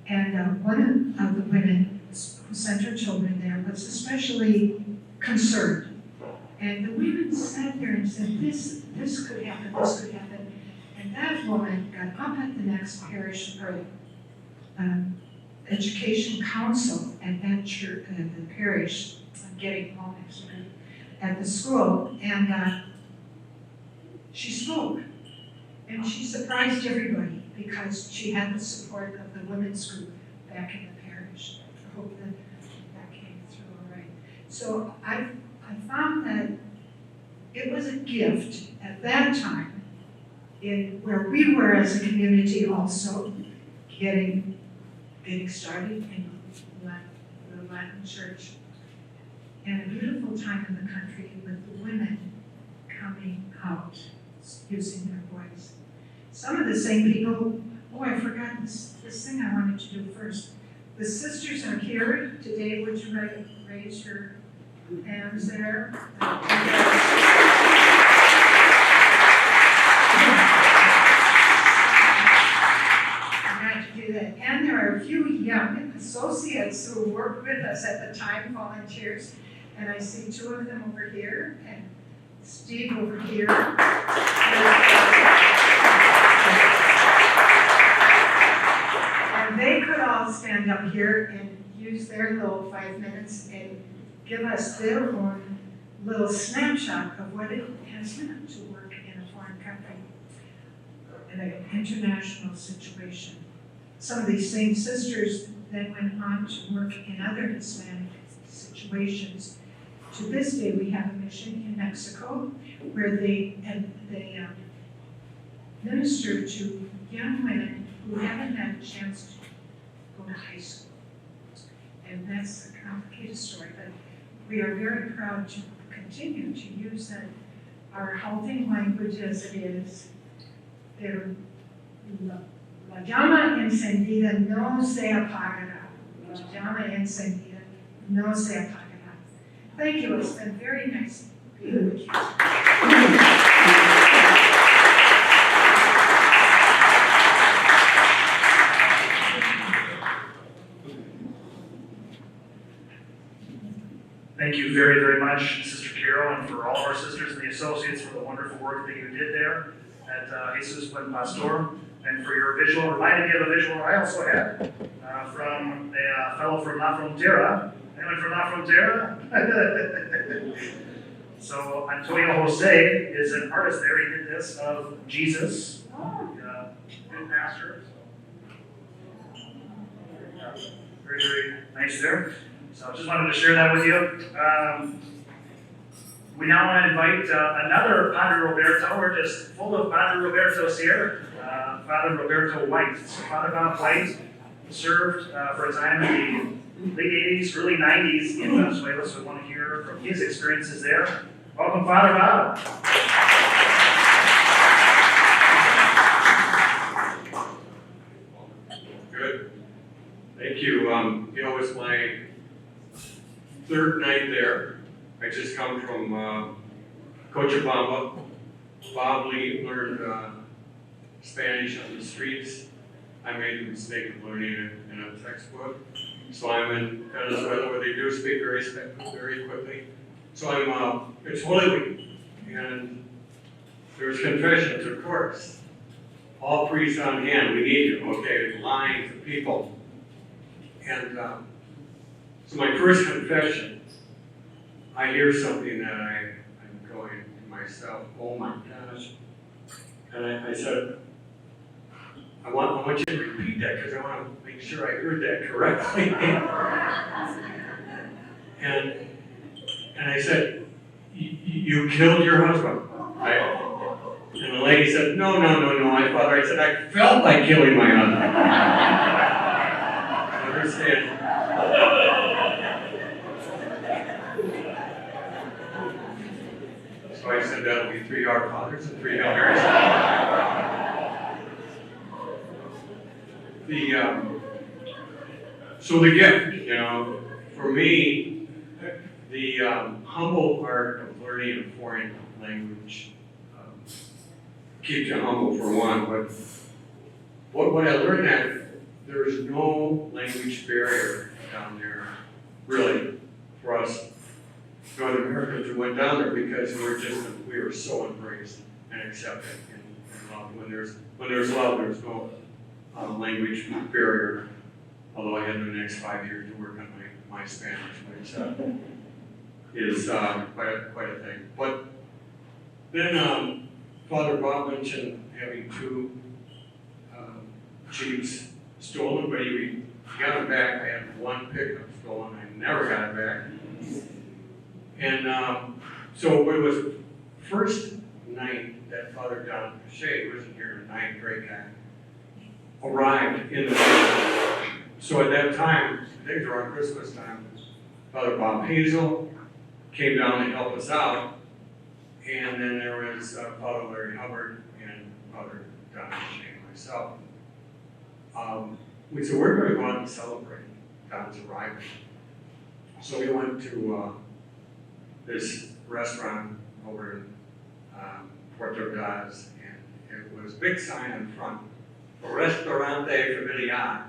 And one of the women who sent her children there was especially concerned. And the women sat there and said, this could happen, this could happen. And that woman got up at the next parish or education council at that church, the parish, getting home actually, at the school, and she spoke. And she surprised everybody because she had the support of the women's group back in the parish. I hope that came through all right. So I found that it was a gift at that time in where we were as a community also getting started in the Latin church. And a beautiful time in the country with the women coming out, using their voice. Some of the same people, I forgot this thing I wanted to do first. The sisters are here today. Would you raise your hands there? I'm glad to do that. And there are a few young associates who worked with us at the time, volunteers. And I see 2 of them over here, and Steve over here. And they could all stand up here and use their little 5 minutes and give us their own little snapshot of what it has meant to work in a foreign country. in an international situation. Some of these same sisters then went on to work in other Hispanic situations. To this day, we have a mission in Mexico where they minister to young women who haven't had a chance to go to high school. And that's a complicated story, but we are very proud to continue to use that, our halting language as it is. Pero la llama encendida no se apagará. La llama encendida no se apagará. Thank you, it's been very nice being with you. Thank you very, very much, Sister Carol, and for all of our sisters and the associates for the wonderful work that you did there at Jesus Buen Pastor, and for your visual, reminding me of a visual I also had from a fellow from La Frontera. Anyone from La Frontera? So Antonio Jose is an artist there. He did this of Jesus, good pastor. Very, very nice there. So I just wanted to share that with you. We now want to invite another Padre Roberto. We're just full of Padre Robertos here. Father Roberto White. So Father Bob White served for a time in the late 80s, early 90s in Venezuela, so we want to hear from his experiences there. Welcome, Father Bob. Good. Thank you. It's my third night there. I just come from Cochabamba. Bob Lee learned Spanish on the streets. I made the mistake of learning it in a textbook. So I'm in Venezuela where they do speak very quickly. So I'm, it's Holy Week, and there's confessions, of course. All priests on hand, we need you, okay, lines of people. And so my first confession, I hear something that I'm going to myself, oh my gosh. And I said, I want you to repeat that because I want to make sure I heard that correctly. and I said, you killed your husband. And the lady said, no, Father. I said, I felt like killing my husband. Understand? So I said, that'll be 3 Our Fathers and 3 Hail Marys. So the gift, for me, the humble art of learning a foreign language keeps you humble for one, but what I learned that there is no language barrier down there, really, for us Northern Americans who went down there because we were so embraced and accepted and loved. When there's love, there's no language barrier. Although I had the next 5 years to work on my Spanish, which is quite a thing. But then Father Bob mentioned having 2 Jeeps stolen, but he got them back. I had 1 pickup stolen. I never got it back. And so it was first night that Father Don Cachet, who wasn't here tonight, great guy, arrived in the church. So at that time, I think around Christmas time, Father Bob Hazel came down to help us out. And then there was Father Larry Hubbard and Father Don Cachet and myself. We said, we're going to go out and celebrate Don's arrival. So we went to this restaurant over in Puerto Ordaz, and it was a big sign in front, Restaurante Familiar,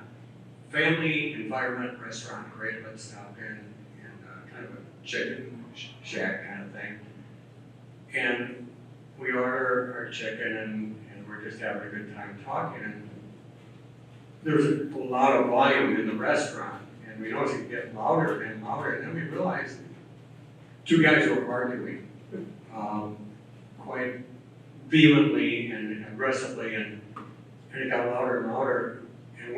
family environment restaurant, great, let's stop in, and kind of a chicken shack kind of thing. And we order our chicken, and we're just having a good time talking. And there was a lot of volume in the restaurant, and we noticed it get louder and louder, and then we realized 2 guys were arguing quite vehemently and aggressively, and and it got louder and louder, and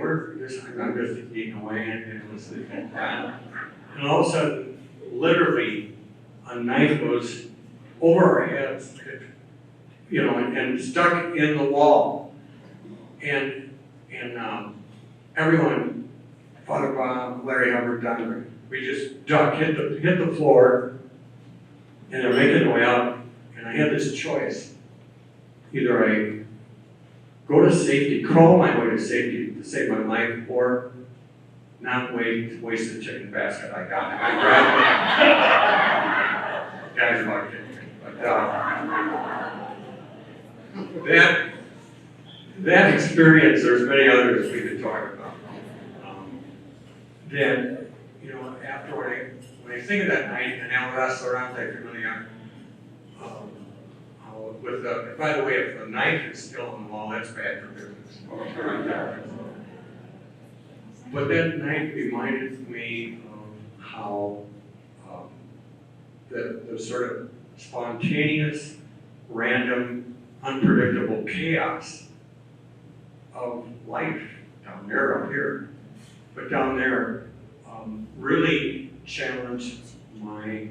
I'm just eating away and listening. And all of a sudden, literally, a knife goes over our heads, you know, and stuck in the wall. And everyone, Father Bob, Larry Hubbard, Don, we just duck, hit the floor, and they're making their way up. And I had this choice. Either I go to safety, crawl my way to safety to save my life, or not waste the chicken basket I got. I grabbed it. Guys about kidding me. But that experience, there's many others we could talk about. Then, you know, after when I think of that night, and El Restaurante Familiar, by the way, if the knife is still on the wall, that's bad for business. But that night reminded me of how the sort of spontaneous, random, unpredictable chaos of life down there, up here, but down there really challenged my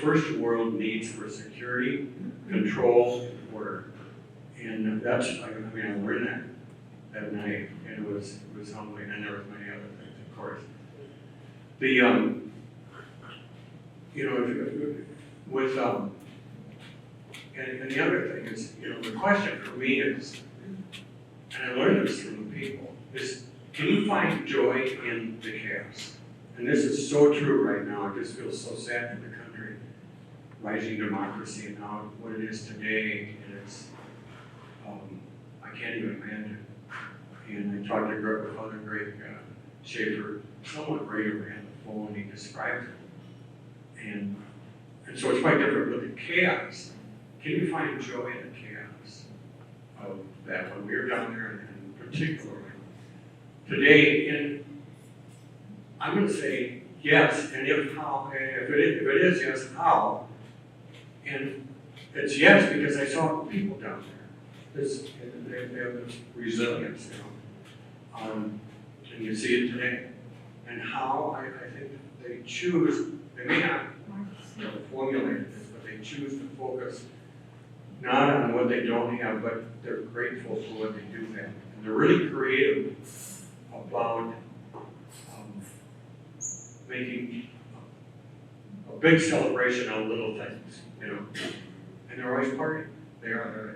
first world needs for security, control, order. And that's, I mean, I learned that night, and it was humbling, and there was many other things, of course. The, you know, with, and the other thing is, you know, the question for me is, and I learned this from the people, is can you find joy in the chaos? And this is so true right now. I just feel so sad for the country, rising democracy and how what it is today, and it's, I can't even imagine. And I talked to Father Greg Schaefer somewhat regularly on the phone, and he described it. And so it's quite different with the chaos. Can you find joy in the chaos of that when we were down there, and particularly today? And I'm going to say yes, and if how, and if it is yes, how? And it's yes because I saw people down there. They have this resilience, you know, and you see it today. And how I think they choose. They may not, you know, formulate this, but they choose to focus not on what they don't have, but they're grateful for what they do have. And they're really creative about making a big celebration out of little things, you know. And they're always partying. They are.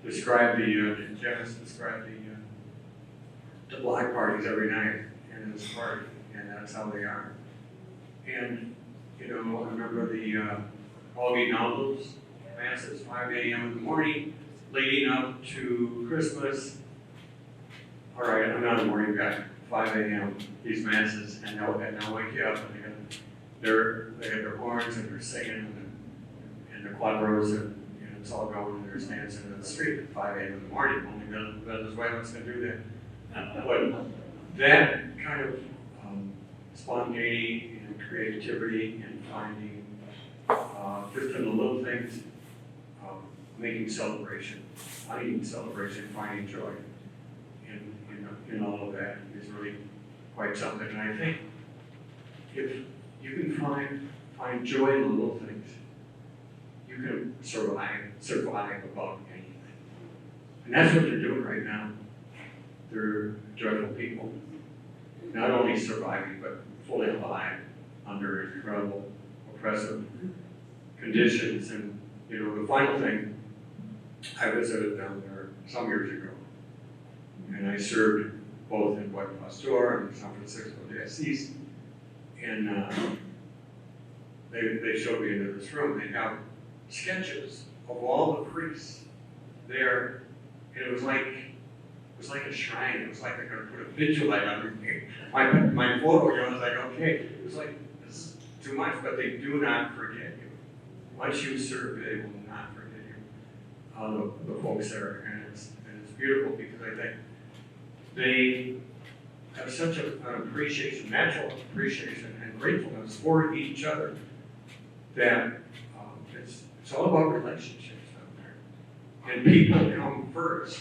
Janice described the block parties every night, and this party, and that's how they are. And, you know, I remember the Aguinaldos masses, 5 a.m. in the morning, leading up to Christmas. All right, I'm not a morning guy. 5 a.m. these masses, and they'll wake you up, and they have their horns, and they're singing, and the cuadros, and it's all going, and there's dancing in the street at 5 a.m. in the morning. Only Venezuelans can do that. But that kind of spontaneity and creativity and finding, just in the little things, making celebration, finding joy in all of that is really quite something. And I think if you can find joy in the little things, you can survive about anything. And that's what they're doing right now. They're joyful people, not only surviving, but fully alive under incredible, oppressive conditions. And, you know, the final thing, I visited down there some years ago, and I served both in Buen Pastor and San Francisco Diocese. And they showed me into this room. They have sketches of all the priests there, and it was like a shrine. It was like they're going to put a vigilite under me. My photo, you know, I was like, okay. It was like, this is too much, but they do not forget you. Once you serve, they will not forget you. The folks there, and it's beautiful because I think they have such an appreciation, natural appreciation, and gratefulness for each other that it's all about relationships out there. And people come first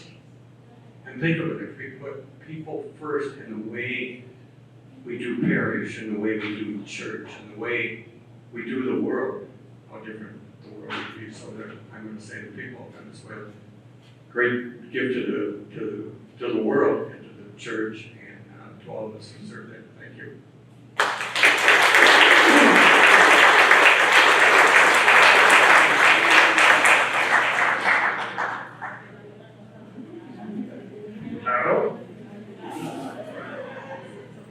And think of it, if we put people first in the way we do parish, and the way we do church, and the way we do the world, how different the world would be. So that I'm going to say to people of Venezuela, great gift to the world and to the church and to all of us who serve it. Thank you.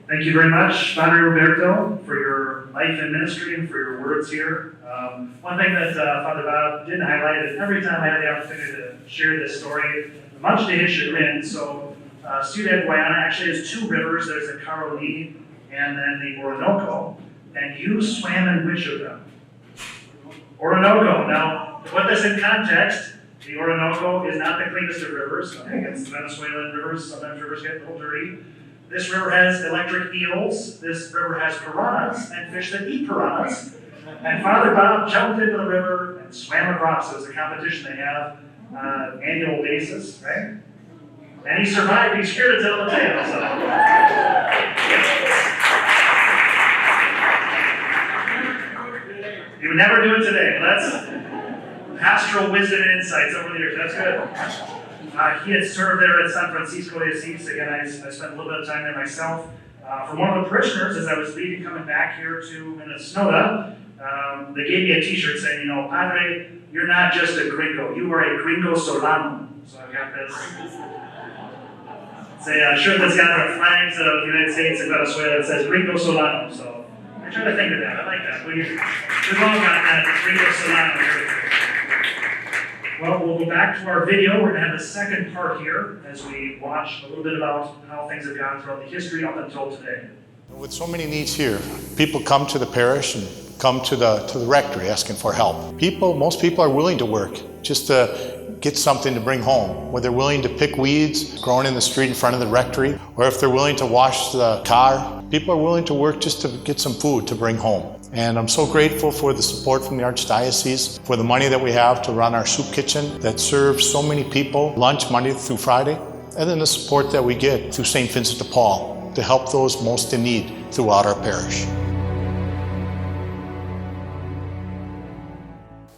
Thank you very much, Padre Roberto, for your life and ministry and for your words here. One thing that Father Bob didn't highlight is every time I had the opportunity to share this story, much to his chagrin, so Ciudad Guyana actually has two rivers. There's the Caroli and then the Orinoco, and you swam in which of them? Orinoco. Now, to put this in context, the Orinoco is not the cleanest of rivers. I think it's the Venezuelan rivers. Sometimes rivers get a little dirty. This river has electric eels. This river has piranhas and fish that eat piranhas. And Father Bob jumped into the river and swam across. It was a competition they have on an annual basis, right? And he survived. He's here to tell the tale. So. You would never do it today. Well, that's pastoral wisdom and insights over the years. That's good. He had served there at San Francisco Diocese. Again, I spent a little bit of time there myself. From one of the parishioners, as I was leaving, coming back here to Minnesota, they gave me a t-shirt saying, Padre, you're not just a gringo, you are a gringo solano. So I've got this. It's a shirt that's got the flags of the United States and Venezuela. It says gringo solano. So I try to think of that. I like that. We've all got that gringo solano shirt. Well, we'll go back to our video. We're going to have the second part here as we watch a little bit about how things have gone throughout the history up until today. With so many needs here, people come to the parish and come to the rectory asking for help. Most people are willing to work just to get something to bring home. Whether they're willing to pick weeds growing in the street in front of the rectory, or if they're willing to wash the car, people are willing to work just to get some food to bring home. And I'm so grateful for the support from the Archdiocese, for the money that we have to run our soup kitchen that serves so many people lunch Monday through Friday, and then the support that we get through St. Vincent de Paul to help those most in need throughout our parish.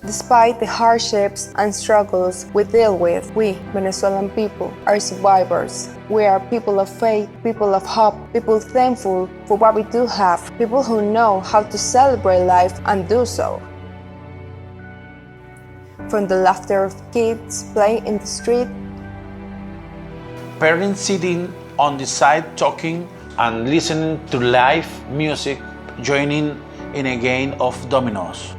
Despite the hardships and struggles we deal with, we, Venezuelan people, are survivors. We are people of faith, people of hope, people thankful for what we do have, people who know how to celebrate life and do so. From the laughter of kids playing in the street, parents sitting on the side talking and listening to live music, joining in a game of dominoes.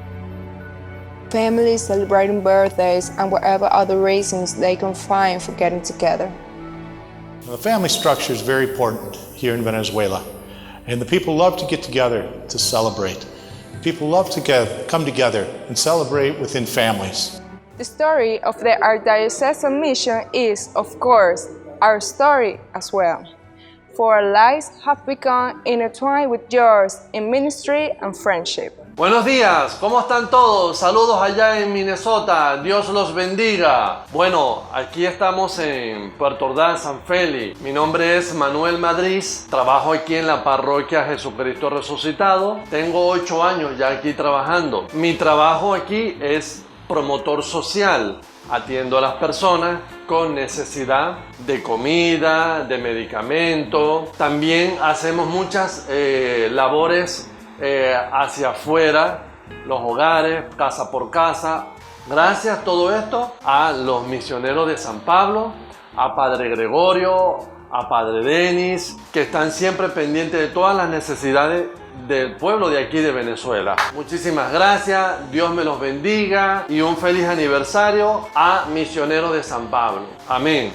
families celebrating birthdays and whatever other reasons they can find for getting together. The family structure is very important here in Venezuela, and the people love to get together to celebrate. People love to come together and celebrate within families. The story of the Archdiocese of Mission is, of course, our story as well. For our lives have become intertwined with yours in ministry and friendship. Buenos días, ¿cómo están todos? Saludos allá en Minnesota, Dios los bendiga. Bueno, aquí estamos en Puerto Ordaz, San Félix. Mi nombre es Manuel Madrid, trabajo aquí en la parroquia Jesucristo Resucitado. Tengo 8 años ya aquí trabajando. Mi trabajo aquí es promotor social. Atiendo a las personas con necesidad de comida, de medicamento. También hacemos muchas labores hacia afuera, los hogares, casa por casa. Gracias todo esto a los misioneros de San Pablo, a Padre Gregorio, a Padre Denis, que están siempre pendientes de todas las necesidades del pueblo de aquí de Venezuela. Muchísimas gracias, Dios me los bendiga y un feliz aniversario a Misioneros de San Pablo. Amén.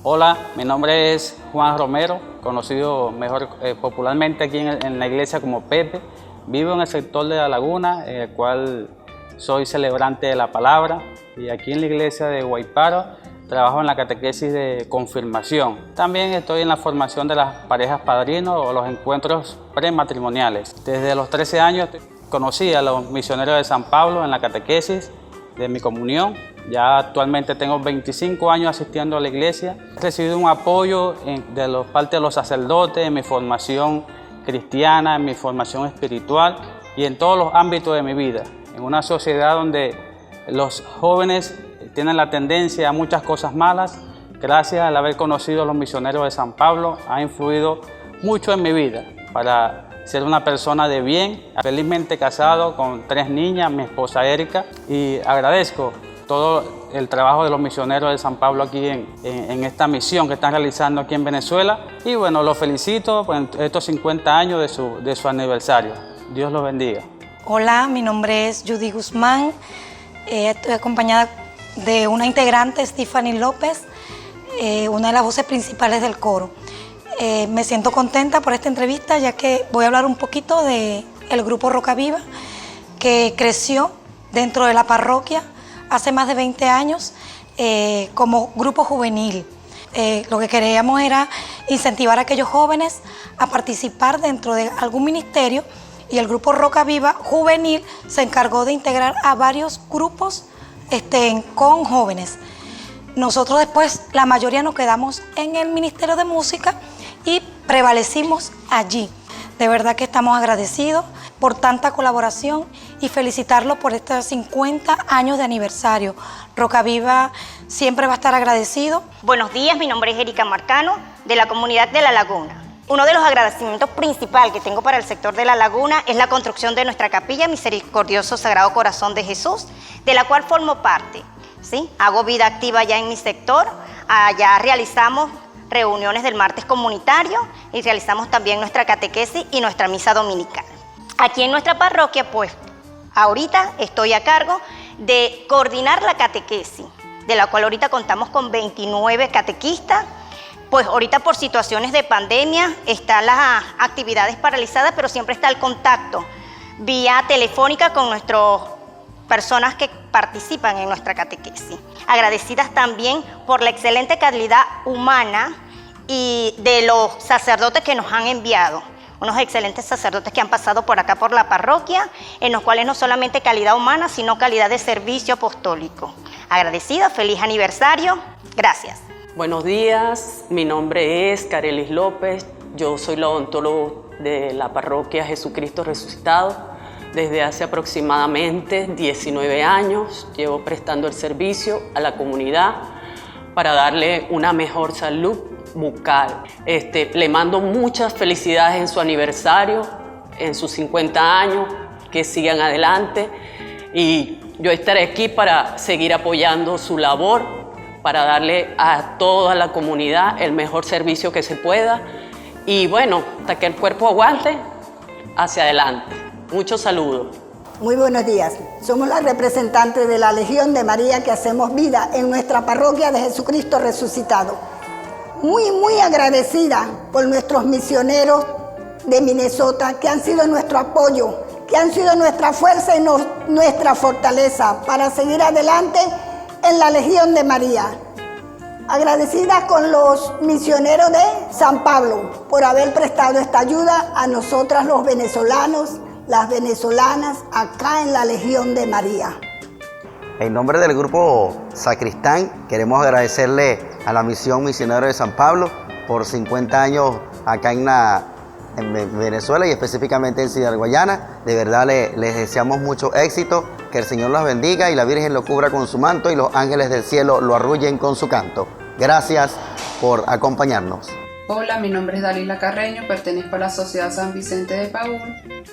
Hola, mi nombre es Juan Romero, conocido mejor popularmente aquí en la iglesia como Pepe. Vivo en el sector de La Laguna, en el cual soy celebrante de la palabra, y aquí en la iglesia de Guayparo trabajo en la catequesis de confirmación. También estoy en la formación de las parejas padrinos o los encuentros prematrimoniales. Desde los 13 años conocí a los misioneros de San Pablo en la catequesis de mi comunión. Ya actualmente tengo 25 años asistiendo a la iglesia. He recibido un apoyo de parte de los sacerdotes en mi formación cristiana, en mi formación espiritual y en todos los ámbitos de mi vida. En una sociedad donde los jóvenes tienen la tendencia a muchas cosas malas, gracias al haber conocido a los misioneros de San Pablo, ha influido mucho en mi vida para ser una persona de bien. Felizmente casado con 3 niñas, mi esposa Erika, y agradezco todo el trabajo de los misioneros de San Pablo aquí en esta misión que están realizando aquí en Venezuela. Y bueno, los felicito por estos 50 años de su aniversario. Dios los bendiga. Hola, mi nombre es Judy Guzmán. Estoy acompañada de una integrante, Stephanie López, una de las voces principales del coro. Me siento contenta por esta entrevista, ya que voy a hablar un poquito del grupo Roca Viva, que creció dentro de la parroquia hace más de 20 años como grupo juvenil. Lo que queríamos era incentivar a aquellos jóvenes a participar dentro de algún ministerio, y el grupo Roca Viva Juvenil se encargó de integrar a varios grupos con jóvenes. Nosotros después, la mayoría nos quedamos en el Ministerio de Música y prevalecimos allí. De verdad que estamos agradecidos por tanta colaboración y felicitarlos por estos 50 años de aniversario. Roca Viva siempre va a estar agradecido. Buenos días, mi nombre es Erika Marcano, de la comunidad de La Laguna. Uno de los agradecimientos principales que tengo para el sector de La Laguna es la construcción de nuestra capilla Misericordioso Sagrado Corazón de Jesús, de la cual formo parte. ¿Sí? Hago vida activa ya en mi sector. Allá realizamos reuniones del martes comunitario y realizamos también nuestra catequesis y nuestra misa dominical. Aquí en nuestra parroquia, pues, ahorita estoy a cargo de coordinar la catequesis, de la cual ahorita contamos con 29 catequistas. Pues ahorita por situaciones de pandemia están las actividades paralizadas, pero siempre está el contacto vía telefónica con nuestras personas que participan en nuestra catequesis. Agradecidas también por la excelente calidad humana y de los sacerdotes que nos han enviado. Unos excelentes sacerdotes que han pasado por acá por la parroquia, en los cuales no solamente calidad humana, sino calidad de servicio apostólico. Agradecida, feliz aniversario, gracias. Buenos días, mi nombre es Carelis López, yo soy la odontóloga de la parroquia Jesucristo Resucitado. Desde hace aproximadamente 19 años llevo prestando el servicio a la comunidad para darle una mejor salud bucal. Le mando muchas felicidades en su aniversario, en sus 50 años, que sigan adelante, y yo estaré aquí para seguir apoyando su labor, para darle a toda la comunidad el mejor servicio que se pueda, y bueno, hasta que el cuerpo aguante, hacia adelante. Muchos saludos. Muy buenos días. Somos las representantes de la Legión de María que hacemos vida en nuestra parroquia de Jesucristo Resucitado. Muy agradecida por nuestros misioneros de Minnesota, que han sido nuestro apoyo, que han sido nuestra fuerza y nuestra fortaleza para seguir adelante en la Legión de María. Agradecida con los misioneros de San Pablo por haber prestado esta ayuda a nosotras los venezolanos, las venezolanas, acá en la Legión de María. En nombre del grupo Sacristán, queremos agradecerle a la misión Misionero de San Pablo por 50 años acá en Venezuela y específicamente en Ciudad Guyana. De verdad les deseamos mucho éxito, que el Señor los bendiga y la Virgen lo cubra con su manto y los ángeles del cielo lo arrullen con su canto. Gracias por acompañarnos. Hola, mi nombre es Dalila Carreño, pertenezco a la Sociedad San Vicente de Paúl,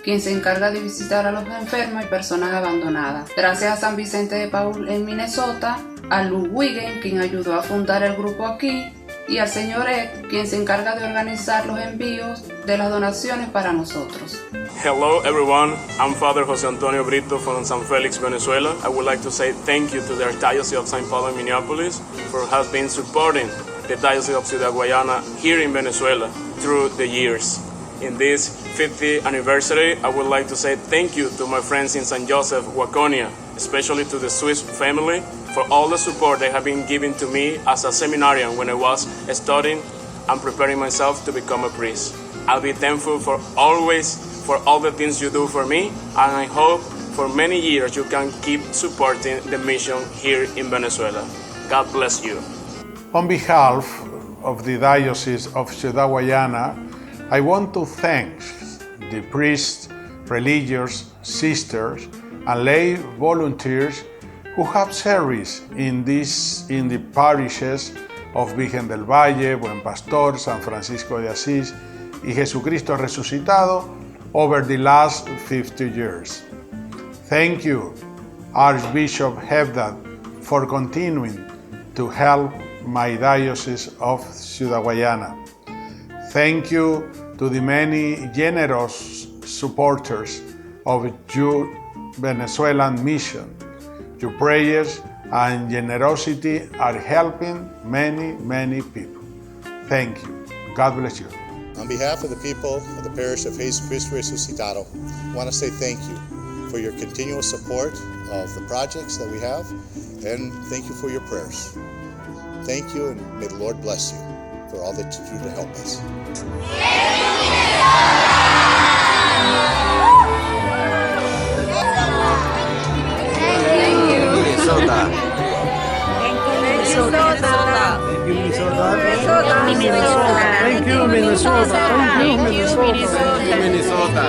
quien se encarga de visitar a los enfermos y personas abandonadas. Gracias a San Vicente de Paúl en Minnesota, a Lou Wiggin, quien ayudó a fundar el grupo aquí, y al señor Ed, quien se encarga de organizar los envíos de las donaciones para nosotros. Hello everyone, I'm Father José Antonio Brito from San Félix, Venezuela. I would like to say thank you to the Archdiocese of St. Paul in Minneapolis for has been supporting the Diocese of Guyana here in Venezuela through the years. In this 50th anniversary, I would like to say thank you to my friends in San Joseph, Waconia, especially to the Swiss family, for all the support they have been giving to me as a seminarian when I was studying and preparing myself to become a priest. I'll be thankful for always for all the things you do for me, and I hope for many years you can keep supporting the mission here in Venezuela. God bless you. On behalf of the Diocese of Guyana, I want to thank the priests, religious sisters, and lay volunteers who have service in the parishes of Virgen del Valle, Buen Pastor, San Francisco de Asís, y Jesucristo Resucitado over the last 50 years. Thank you, Archbishop Hebdad, for continuing to help my Diocese of Guyana. Thank you to the many generous supporters of your Venezuelan mission. Your prayers and generosity are helping many people. Thank you. God bless you. On behalf of the people of the parish of Jesucristo Resucitado, I want to say thank you for your continual support of the projects that we have, and thank you for your prayers. Thank you, and may the Lord bless you for all that you do to help us. Minnesota. Thank you, Minnesota. Thank you, Minnesota. Thank you, Minnesota.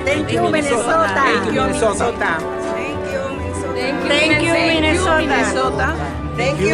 Thank you, Minnesota. Thank you, Minnesota. Thank you, Minnesota. Thank you,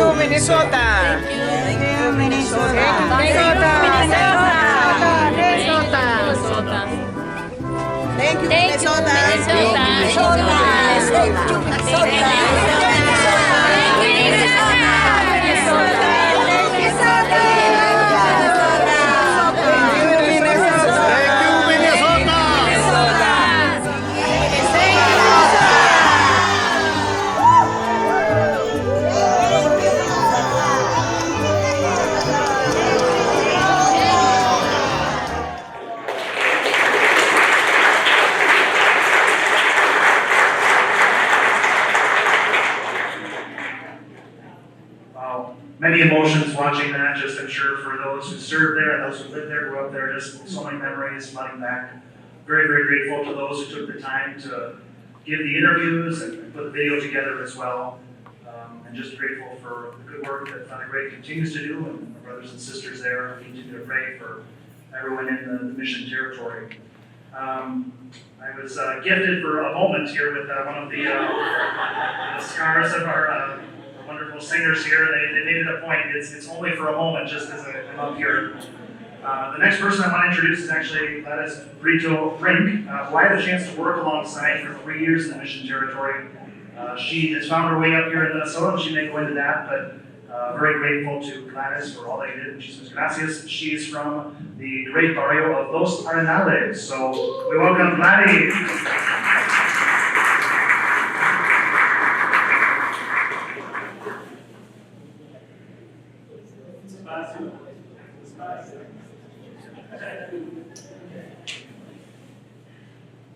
Many emotions watching that, just I'm sure for those who served there and those who lived there, grew up there, just so many memories flooding back. Very grateful to those who took the time to give the interviews and put the video together as well. And just grateful for the good work that Father Gray continues to do, and my brothers and sisters there continue to pray for everyone in the mission territory. I was gifted for a moment here with one of the scars of our wonderful singers here. They made it a point. It's only for a moment, just as I'm up here. The next person I want to introduce is actually Gladys Brito Rink, who I had a chance to work alongside for 3 years in the mission territory. She has found her way up here in Minnesota, and she may go into that, but very grateful to Gladys for all they did. She says gracias. She's from the great barrio of Los Arenales. So we welcome Gladys.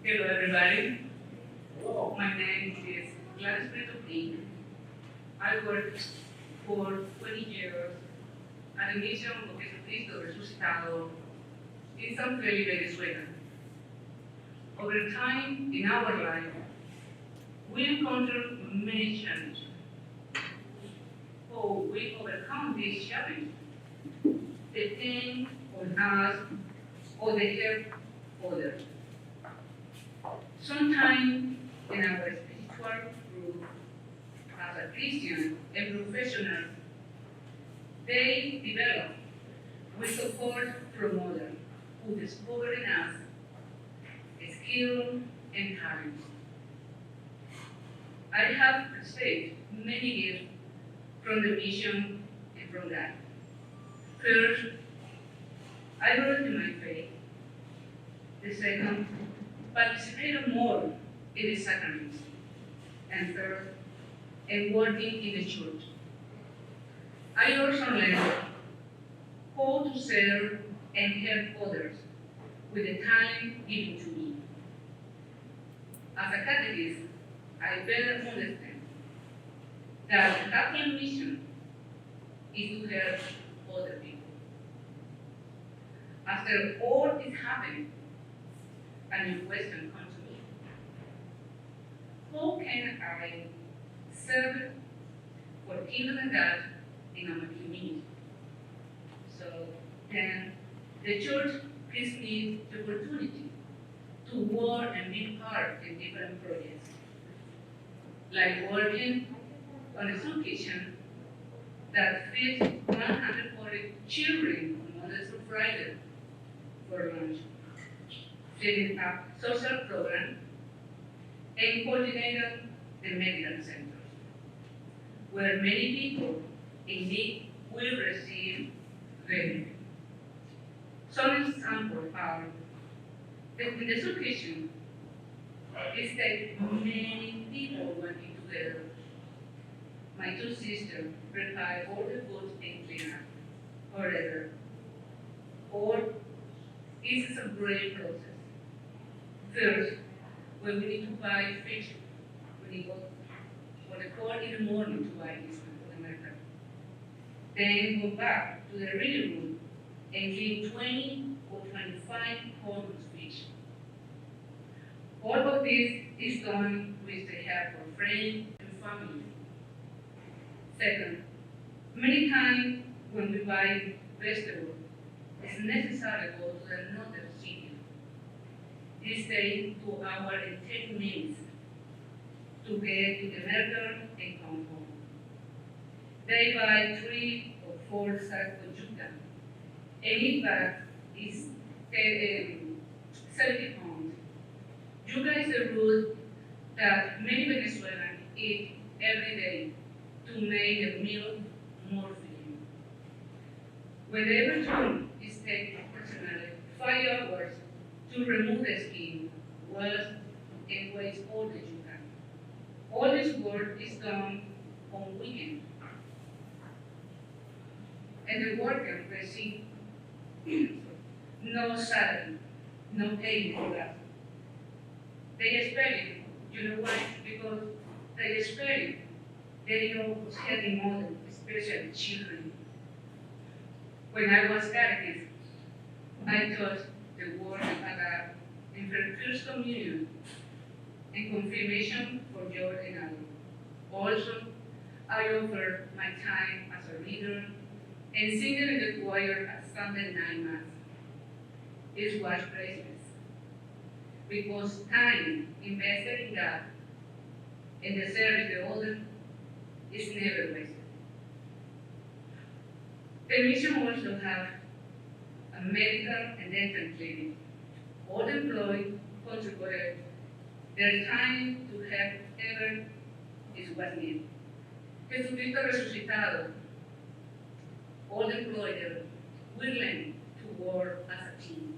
Hello everybody. My name is Gladys Brito Rink. I worked for 20 years at the Mission of Jesucristo Resucitado in San Felipe, Venezuela. Over time in our life, we encountered many challenges. How we overcome these challenges depend on us or the help of others. Sometimes in our spiritual group, as a Christian and professional, they develop with support from others who discover in us skill and talent. I have received many gifts from the mission and from God. First, I grew in my faith. The second, participated more in the sacraments. And third, and working in the church. I also learned how to serve and help others with the talent given to me. As a catechist, I better understand that the Catholic mission is to help other people. After all is happening, a new question comes to me. how can I serve for kingdom and God in our community? So then the church gives me the opportunity to work and be part in different projects, like working on a soup kitchen that feeds 140 children on Mondays to Friday for lunch, setting up social programs, and coordinating the medical centers, where many people in need will receive benefit. Some examples are that in the soup kitchen is that many people working together. My two sisters prepare all the food and clean up, whatever. Or it's a great process. First, when we need to buy fish, we need to go for the call in the morning to buy this one for the market. Then go back to the reading room and clean 20 or 25 pounds of fish. All of this is done with the help of friends and family. Second, many times when we buy vegetables, it's necessary to go to another city. This takes 2 hours and 10 minutes to get to the market and come home. They buy 3 or 4 sacks of yuca, and each bag is 70 pounds. Yuca is a root that many Venezuelans eat every day to make the meal more filling. When the everything is taken approximately 5 hours to remove the skin, wash, and waste all the yuca. All this work is done on weekends. And the worker receives no salary, no payment for that. They expect it. You know why? Because they expect it. They know who's helping more, especially children. When I was Catholic, I taught the word of God in first communion and confirmation for George and I. Also, I offer my time as a reader and singing in the choir at Sunday night mass. It was priceless because time invested in God and the service of the other is never wasted. The mission also have a medical and dental clinic. All employees contributed their time to help whoever is what needed. Jesucristo resucitado. All employees are willing to work as a team.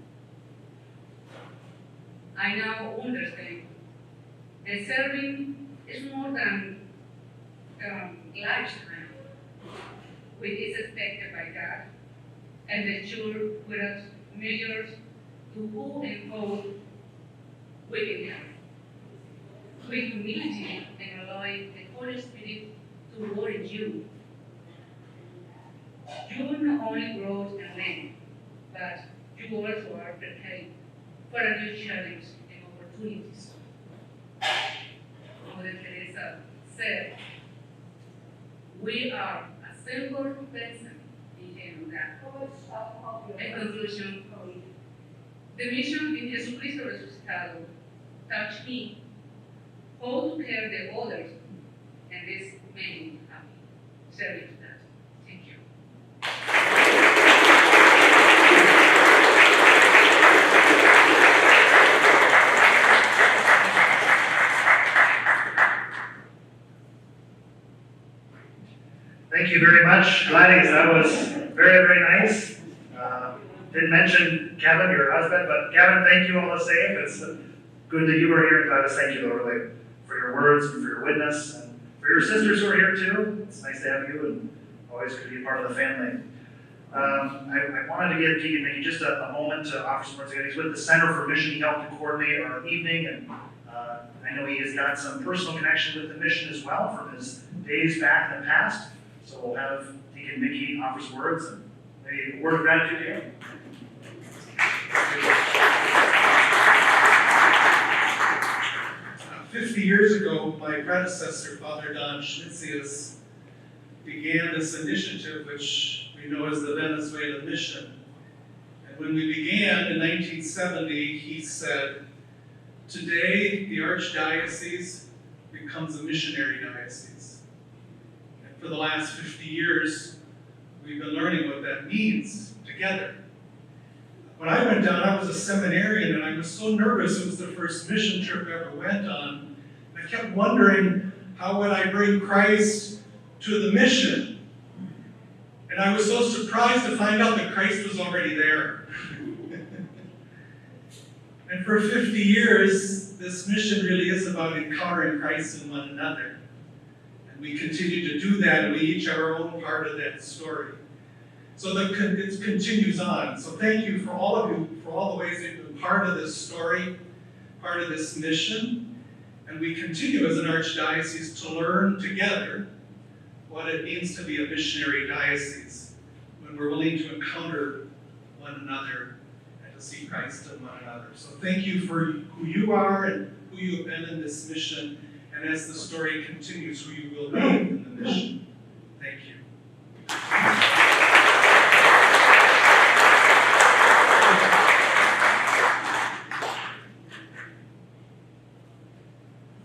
I now understand that serving is more than lifetime, which is expected by God, and the church with us measures to who and how we can help. With humility and allowing the Holy Spirit to work in you. You not only grow and learn, but you also are prepared for a new challenge and opportunities. Mother Teresa said, we are a simple person in God. In conclusion, the mission in Jesucristo resucitado touched me how to care the others, and this made me happy. Serving to that. Thank you. Thank you very much, Gladys. That was very, very nice. Didn't mention Kevin, your husband, but Kevin, thank you all the same. It's good that you were here. Gladys, thank you, though, really, for your words and for your witness, and for your sisters who are here too. It's nice to have you, and always good to be part of the family. I wanted to give Deacon Mickey just a moment to offer some words. He's with the Center for Mission. He helped to coordinate our evening, and I know he has got some personal connection with the mission as well from his days back in the past. So we'll have Deacon Mickey offer some words and maybe a word of gratitude to him. 50 years ago, my predecessor, Father Don Schmitzius, began this initiative, which we know as the Venezuelan Mission. And when we began in 1970, he said, today the Archdiocese becomes a missionary diocese. And for the last 50 years, we've been learning what that means together. When I went down, I was a seminarian and I was so nervous. It was the first mission trip I ever went on. I kept wondering, how would I bring Christ to the mission? And I was so surprised to find out that Christ was already there. And for 50 years, this mission really is about encountering Christ in one another. And we continue to do that, and we each have our own part of that story. So it continues on. So thank you for all of you, for all the ways that you've been part of this story, part of this mission. And we continue as an archdiocese to learn together what it means to be a missionary diocese when we're willing to encounter one another and to see Christ in one another. So thank you for who you are and who you have been in this mission. And as the story continues, who you will be in the mission. Thank you.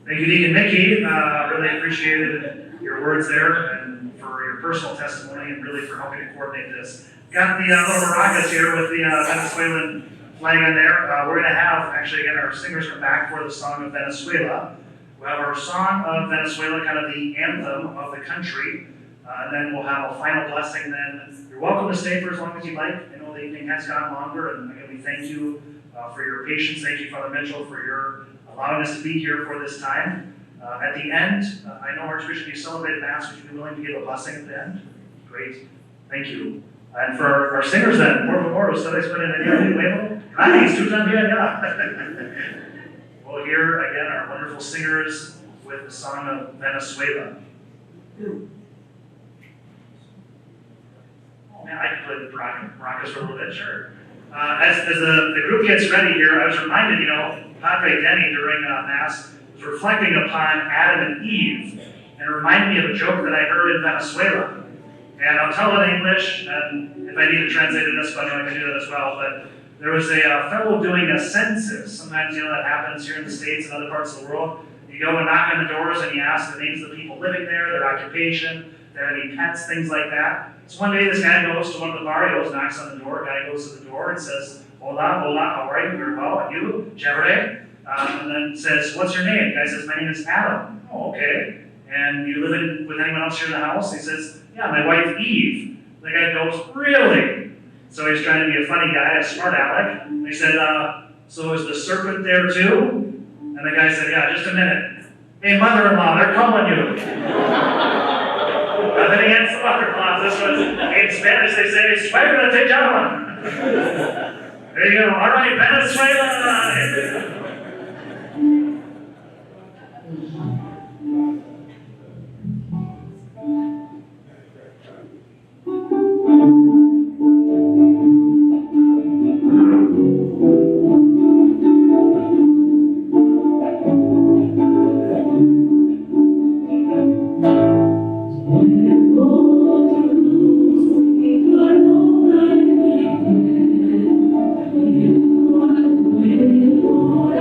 Thank you, Deacon Mickey. Really appreciated your words there and for your personal testimony and really for helping to coordinate this. Got the little maracas here with the Venezuelan flag in there. We're going to have, actually, again, our singers come back for the song of Venezuela. We'll have our song of Venezuela, kind of the anthem of the country. And then we'll have a final blessing. Then you're welcome to stay for as long as you like. I know the evening has gone longer, and again, we thank you for your patience. Thank you, Father Mitchell, for your allowing us to be here for this time. At the end, I know Archbishop, you celebrated Mass. Would you be willing to give a blessing at the end? Great. Thank you. And for our singers then, por favor, ustedes pueden venir luego. Gracias, tú también, ya. We'll hear again our wonderful singers with the song of Venezuela. Oh man, I can play the maracas for a little bit, sure. As the group gets ready here, I was reminded, Padre Denny during Mass was reflecting upon Adam and Eve, and it reminded me of a joke that I heard in Venezuela. And I'll tell it in English, and if I need to translate it in Espanol, I can do that as well. But there was a fellow doing a census. Sometimes, that happens here in the States and other parts of the world. You go and knock on the doors, and you ask the names of the people living there, their occupation, if they have any pets, things like that. So one day, this guy goes to one of the barrios, knocks on the door. Guy goes to the door and says, "Hola, hola, how are you? Very well, and you? Chévere." And then says, "What's your name?" The guy says, "My name is Adam." "Oh, okay. And you live with anyone else here in the house?" He says, "Yeah, my wife Eve." The guy goes, "Really?" So he's trying to be a funny guy, a smart aleck. And he said, "So is the serpent there too?" And the guy said, "Yeah, just a minute. Hey, mother-in-law, they're calling you." Nothing against the mother-in-law. This was, in Spanish they say, "Suegra te llama." There you go. All right, Venezuela. Oh,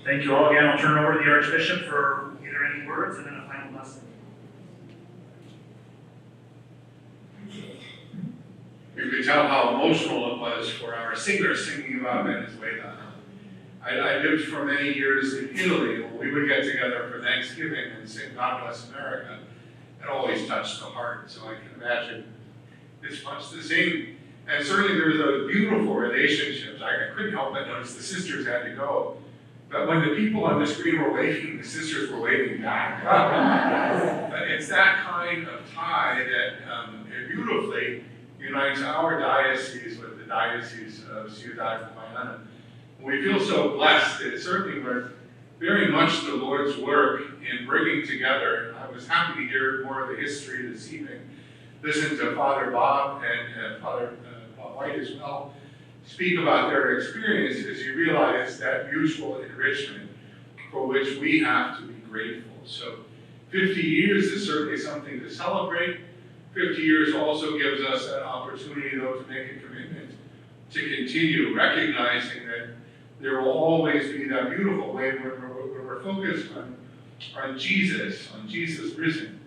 Thank you all again. I'll turn it over to the Archbishop for either any words and then a final blessing. You could tell how emotional it was for our singer singing about Venezuela. I lived for many years in Italy where we would get together for Thanksgiving and sing God Bless America. It always touched the heart, so I can imagine it's much the same. And certainly there was those beautiful relationships. I couldn't help but notice the sisters had to go. But when the people on the screen were waving, the sisters were waving back. But it's that kind of tie that beautifully unites our diocese with the Diocese of Guyana. We feel so blessed that certainly we're very much the Lord's work in bringing together. I was happy to hear more of the history this evening. Listen to Father Bob and Father Bob White as well speak about their experience as you realize that mutual enrichment for which we have to be grateful. So 50 years is certainly something to celebrate. 50 years also gives us an opportunity, though, to make a commitment to continue recognizing that there will always be that beautiful way when we're focused on Jesus risen,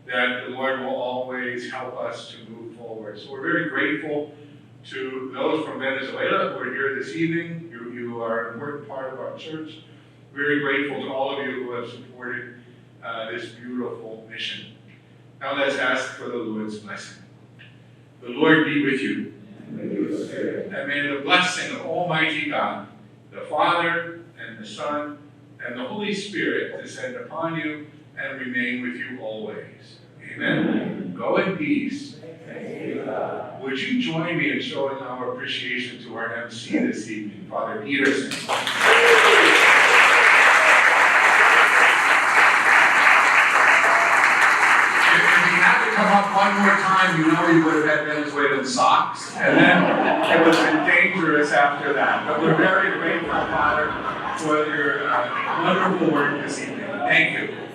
that the Lord will always help us to move forward. So we're very grateful to those from Venezuela who are here this evening. You are an important part of our church. Very grateful to all of you who have supported this beautiful mission. Now let's ask for the Lord's blessing. The Lord be with you. And may the blessing of Almighty God, the Father and the Son and the Holy Spirit descend upon you and remain with you always. Amen. Go in peace. Would you join me in showing our appreciation to our MC this evening, Father Peterson? If he had to come up one more time, you know he would have had Venezuelan socks, and then it would have been dangerous after that. But we're very grateful, Father, for your wonderful work this evening. Thank you.